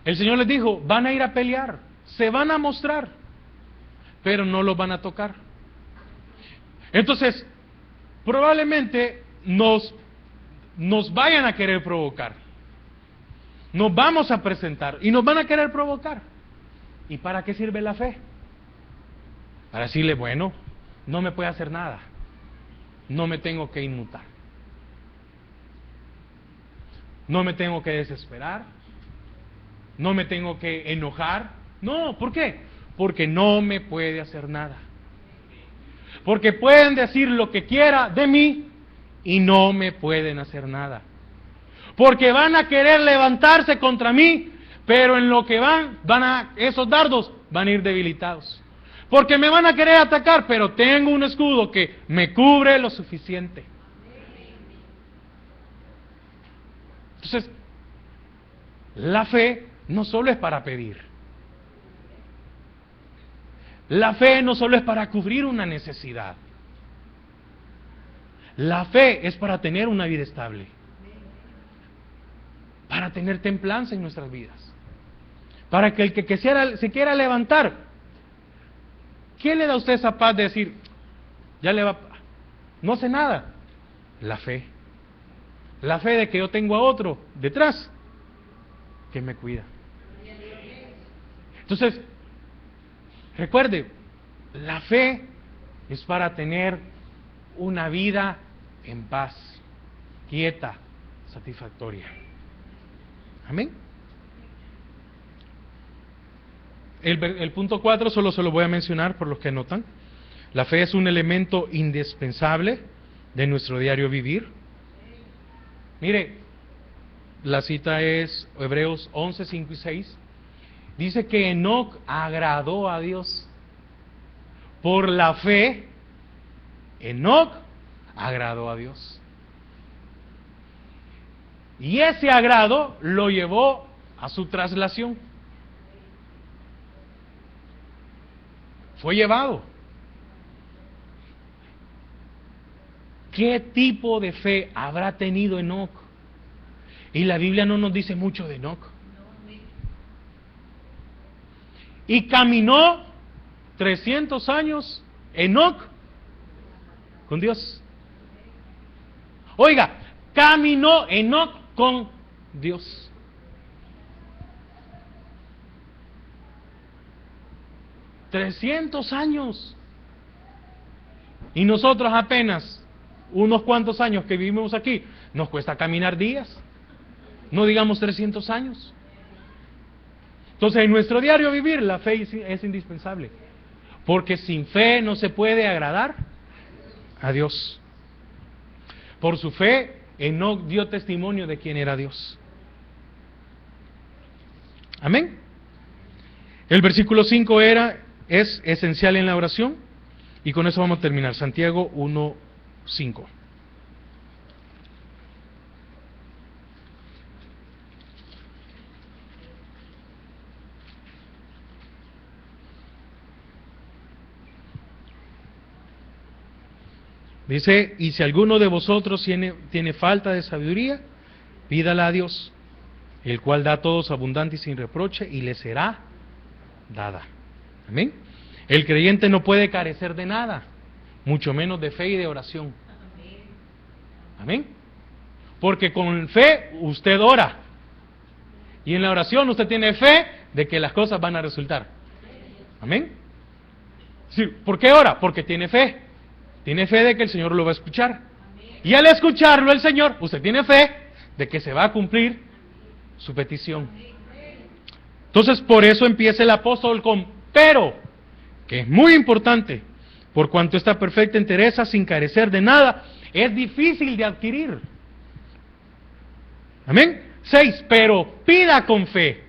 el Señor les dijo, van a ir a pelear, se van a mostrar, pero no los van a tocar. Entonces, probablemente nos vayan a querer provocar. Nos vamos a presentar y nos van a querer provocar. ¿Y para qué sirve la fe? Para decirle, bueno, no me puede hacer nada, no me tengo que inmutar, no me tengo que desesperar, no me tengo que enojar. No, ¿por qué? Porque no me puede hacer nada. Porque pueden decir lo que quiera de mí y no me pueden hacer nada. Porque van a querer levantarse contra mí, pero en lo que esos dardos van a ir debilitados. Porque me van a querer atacar, pero tengo un escudo que me cubre lo suficiente. Entonces, la fe no solo es para pedir. La fe no solo es para cubrir una necesidad. La fe es para tener una vida estable. Para tener templanza en nuestras vidas. Para que el que se quiera levantar, ¿qué le da a usted esa paz de decir, no sé nada? La fe. La fe de que yo tengo a otro detrás que me cuida. Entonces, recuerde, la fe es para tener una vida en paz, quieta, satisfactoria. Amén. El punto 4 solo se lo voy a mencionar por los que notan. La fe es un elemento indispensable de nuestro diario vivir. Mire, la cita es Hebreos 11, 5 y 6. Dice que Enoc agradó a Dios. Por la fe, Enoc agradó a Dios. Y ese agrado lo llevó a su traslación. Fue llevado. ¿Qué tipo de fe habrá tenido Enoc? Y la Biblia no nos dice mucho de Enoc. Y caminó 300 años Enoc con Dios. Oiga, caminó Enoc con Dios. $300 años. Y nosotros apenas unos cuantos años que vivimos aquí, nos cuesta caminar días, no digamos 300 años. Entonces, en nuestro diario vivir, la fe es indispensable, porque sin fe no se puede agradar a Dios. Por su fe, Enoc dio testimonio de quién era Dios. Amén. El versículo 5 es esencial en la oración, y con eso vamos a terminar. Santiago 1:5. Dice, y si alguno de vosotros tiene falta de sabiduría, pídala a Dios, el cual da a todos abundante y sin reproche, y le será dada. Amén. El creyente no puede carecer de nada, mucho menos de fe y de oración. Amén. Porque con fe usted ora, y en la oración usted tiene fe de que las cosas van a resultar. Amén. Sí, ¿por qué ora? Porque tiene fe. Tiene fe de que el Señor lo va a escuchar. Y al escucharlo el Señor, usted tiene fe de que se va a cumplir su petición. Entonces, por eso empieza el apóstol con pero, que es muy importante, por cuanto esta perfecta entereza, sin carecer de nada, es difícil de adquirir. Amén. 6, pero pida con fe.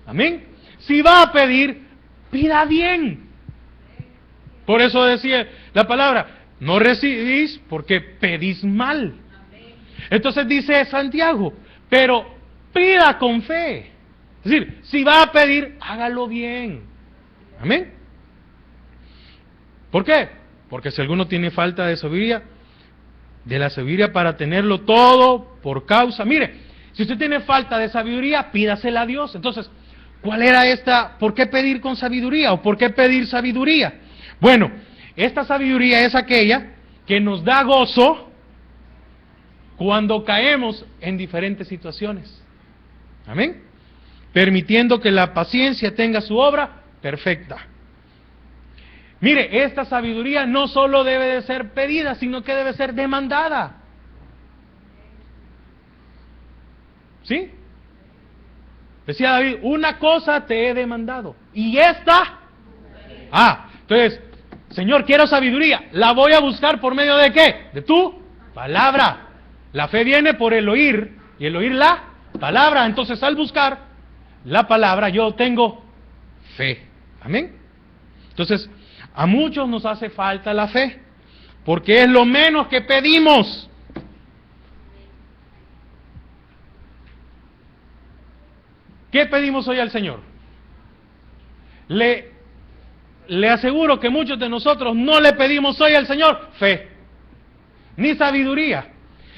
Amén. Si va a pedir, pida bien. Por eso decía la palabra, no recibís porque pedís mal. Entonces dice Santiago, pero pida con fe. Es decir, si va a pedir, hágalo bien. Amén. ¿Por qué? Porque si alguno tiene falta de sabiduría, de la sabiduría para tenerlo todo por causa. Mire, si usted tiene falta de sabiduría, pídasela a Dios. Entonces, ¿cuál era esta? ¿Por qué pedir con sabiduría? ¿O por qué pedir sabiduría? Bueno, esta sabiduría es aquella que nos da gozo cuando caemos en diferentes situaciones. Amén. Permitiendo que la paciencia tenga su obra perfecta. Mire, esta sabiduría no solo debe de ser pedida, sino que debe ser demandada. ¿Sí? Decía David, una cosa te he demandado. Y esta... entonces, Señor, quiero sabiduría. La voy a buscar por medio de ¿qué? De tu palabra. La fe viene por el oír, y el oír la palabra. Entonces, al buscar la palabra, yo tengo fe. Amén. Entonces, a muchos nos hace falta la fe, porque es lo menos que pedimos. ¿Qué pedimos hoy al Señor? Le aseguro que muchos de nosotros no le pedimos hoy al Señor fe, ni sabiduría.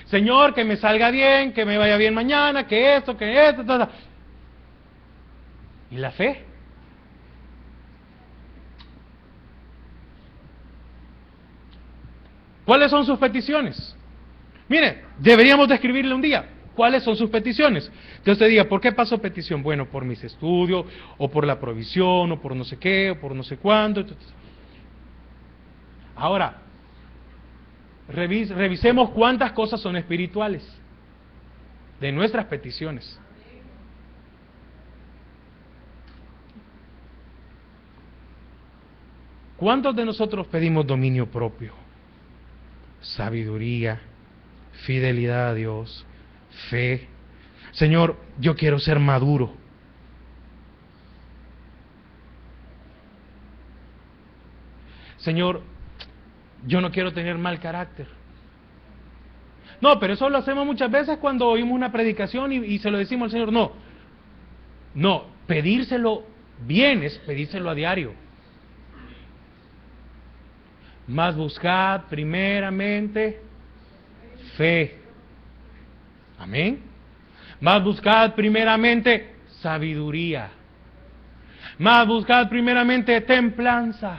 Señor, que me salga bien, que me vaya bien mañana, que esto, ta. ¿Y la fe? ¿Cuáles son sus peticiones? Mire, deberíamos describirle un día. ¿Cuáles son sus peticiones? Entonces usted diga, ¿por qué paso petición? Bueno, por mis estudios, o por la provisión, o por no sé qué, o por no sé cuándo. Ahora, revisemos cuántas cosas son espirituales de nuestras peticiones. ¿Cuántos de nosotros pedimos dominio propio? Sabiduría, fidelidad a Dios, fe. Señor, yo quiero ser maduro. Señor, yo no quiero tener mal carácter. No, pero eso lo hacemos muchas veces cuando oímos una predicación y se lo decimos al Señor. No, pedírselo bien es pedírselo a diario. Mas buscad primeramente fe. Amén. Mas buscad primeramente sabiduría. Mas buscad primeramente templanza.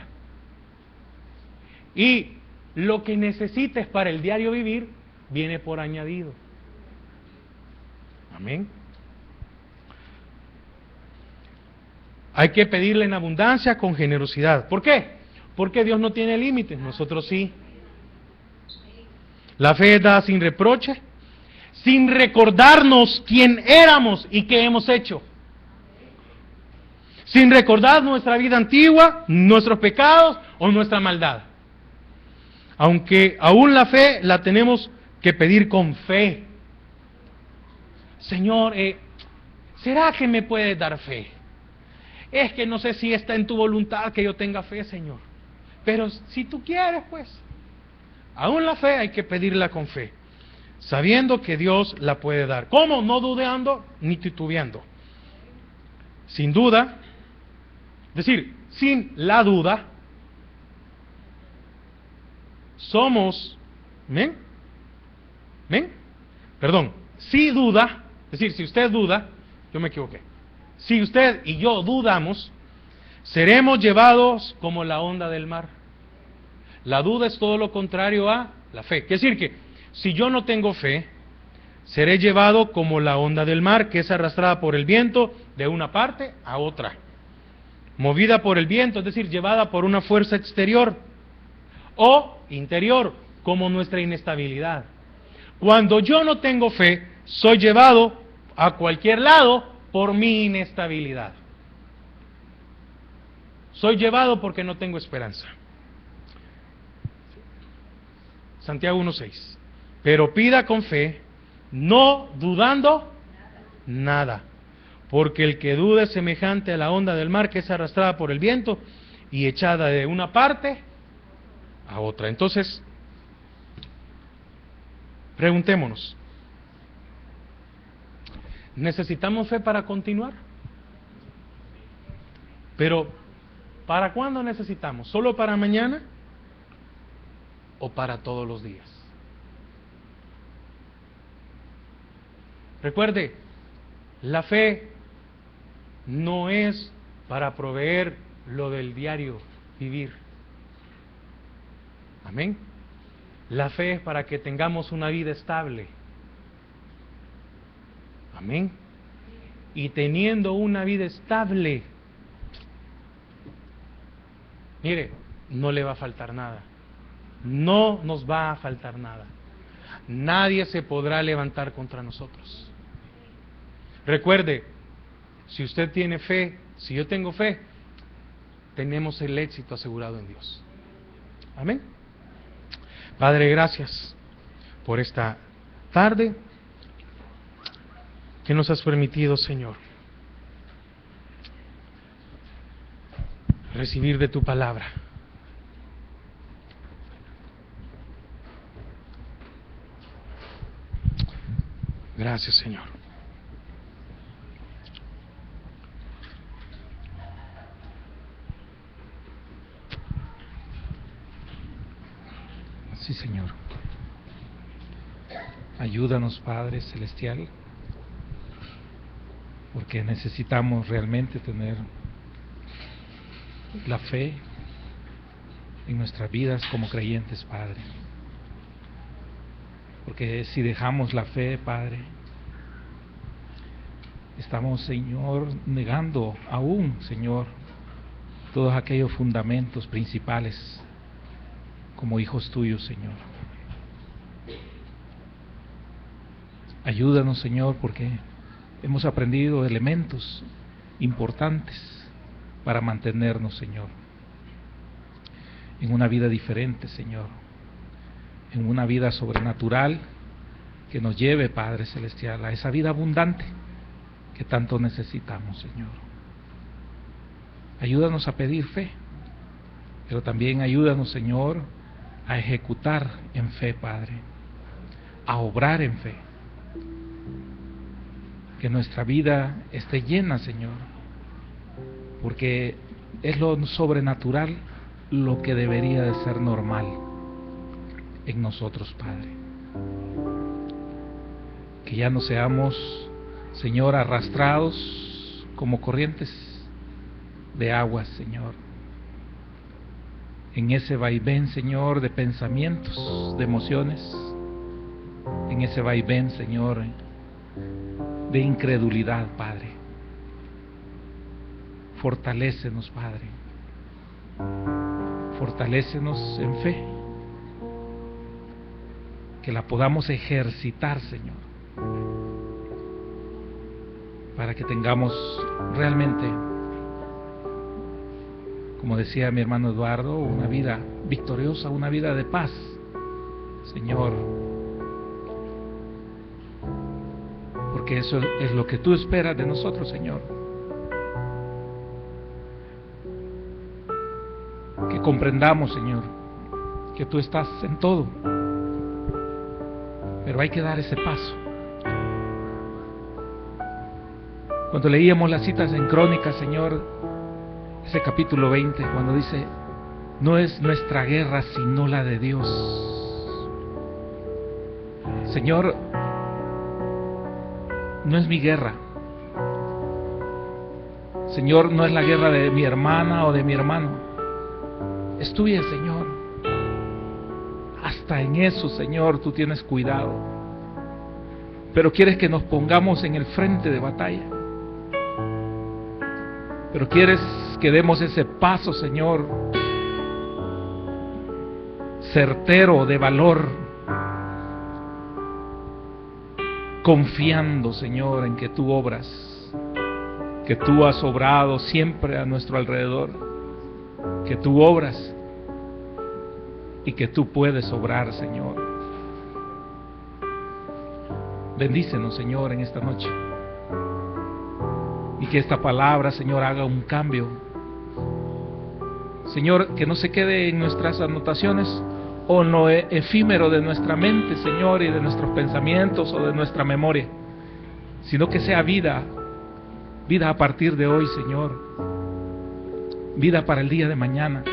Y lo que necesites para el diario vivir viene por añadido. Amén. Hay que pedirle en abundancia con generosidad. ¿Por qué? Porque Dios no tiene límites, nosotros sí. La fe es dada sin reproche, sin recordarnos quién éramos y qué hemos hecho. Sin recordar nuestra vida antigua, nuestros pecados o nuestra maldad. Aunque aún la fe la tenemos que pedir con fe. Señor, ¿será que me puedes dar fe? Es que no sé si está en tu voluntad que yo tenga fe, Señor. Pero si tú quieres, pues. Aún la fe hay que pedirla con fe, sabiendo que Dios la puede dar. ¿Cómo? No dudando ni titubeando. Sin duda, es decir, sin la duda, somos, ¿ven? ¿Ven? Perdón, si duda, es decir, si usted duda, yo me equivoqué. Si usted y yo dudamos, seremos llevados como la onda del mar. La duda es todo lo contrario a la fe. Quiere decir que si yo no tengo fe, seré llevado como la onda del mar, que es arrastrada por el viento de una parte a otra. Movida por el viento, es decir, llevada por una fuerza exterior o interior, como nuestra inestabilidad. Cuando yo no tengo fe, soy llevado a cualquier lado por mi inestabilidad. Soy llevado porque no tengo esperanza. Santiago 1:6. Pero pida con fe, no dudando nada, porque el que duda es semejante a la onda del mar que es arrastrada por el viento y echada de una parte a otra. Entonces, preguntémonos, ¿necesitamos fe para continuar? Pero, ¿para cuándo necesitamos? ¿Solo para mañana o para todos los días? Recuerde, la fe no es para proveer lo del diario vivir. Amén. La fe es para que tengamos una vida estable. Amén. Y teniendo una vida estable, mire, no le va a faltar nada. No nos va a faltar nada. Nadie se podrá levantar contra nosotros. Recuerde, si usted tiene fe, si yo tengo fe, tenemos el éxito asegurado en Dios. Amén. Padre, gracias por esta tarde que nos has permitido, Señor, recibir de tu palabra. Gracias, Señor. Sí, Señor. Ayúdanos, Padre Celestial, porque necesitamos realmente tener la fe en nuestras vidas como creyentes, Padre. Porque si dejamos la fe, Padre, estamos, Señor, negando aún, Señor, todos aquellos fundamentos principales como hijos tuyos, Señor. Ayúdanos, Señor, porque hemos aprendido elementos importantes para mantenernos, Señor, en una vida diferente, Señor, en una vida sobrenatural que nos lleve, Padre Celestial, a esa vida abundante que tanto necesitamos, Señor. Ayúdanos a pedir fe, pero también ayúdanos, Señor, a ejecutar en fe, Padre, a obrar en fe. Que nuestra vida esté llena, Señor, porque es lo sobrenatural lo que debería de ser normal en nosotros, Padre. Que ya no seamos, Señor, arrastrados como corrientes de aguas, Señor, en ese vaivén, Señor, de pensamientos, de emociones, en ese vaivén, Señor, de incredulidad, Padre. Fortalécenos, Padre. Fortalécenos en fe. que la podamos ejercitar, Señor, para que tengamos realmente, como decía mi hermano Eduardo, una vida victoriosa, una vida de paz, Señor, porque eso es lo que tú esperas de nosotros, Señor. Que comprendamos, Señor, que tú estás en todo, pero hay que dar ese paso. Cuando leíamos las citas en Crónicas, Señor, ese capítulo 20, cuando dice: no es nuestra guerra sino la de Dios. Señor, no es mi guerra. Señor, no es la guerra de mi hermana o de mi hermano. Es tuya, Señor. Hasta en eso, Señor, tú tienes cuidado. Pero quieres que nos pongamos en el frente de batalla. Pero quieres que demos ese paso, Señor, certero, de valor, confiando, Señor, en que tú obras, que tú has obrado siempre a nuestro alrededor, que tú obras y que tú puedes obrar, Señor. Bendícenos, Señor, en esta noche. Y que esta palabra, Señor, haga un cambio. Señor, que no se quede en nuestras anotaciones o en lo efímero de nuestra mente, Señor, y de nuestros pensamientos o de nuestra memoria, sino que sea vida, vida a partir de hoy, Señor, vida para el día de mañana.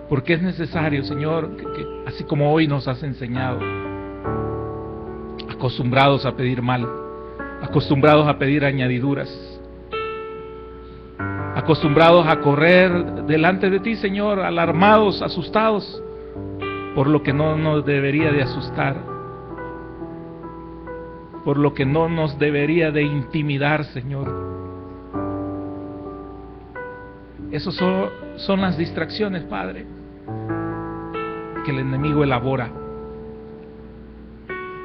Porque es necesario, Señor, que así como hoy nos has enseñado, acostumbrados a pedir mal, acostumbrados a pedir añadiduras, acostumbrados a correr delante de ti, Señor, alarmados, asustados por lo que no nos debería de asustar, por lo que no nos debería de intimidar, Señor. Esas son las distracciones, Padre, que el enemigo elabora.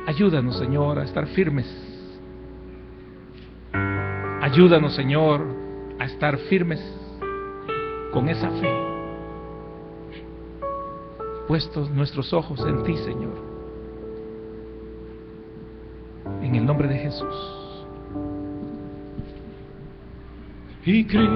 Ayúdanos, Señor, a estar firmes. Ayúdanos, Señor, a estar firmes con esa fe, puestos nuestros ojos en ti, Señor, en el nombre de Jesús. Y Cristo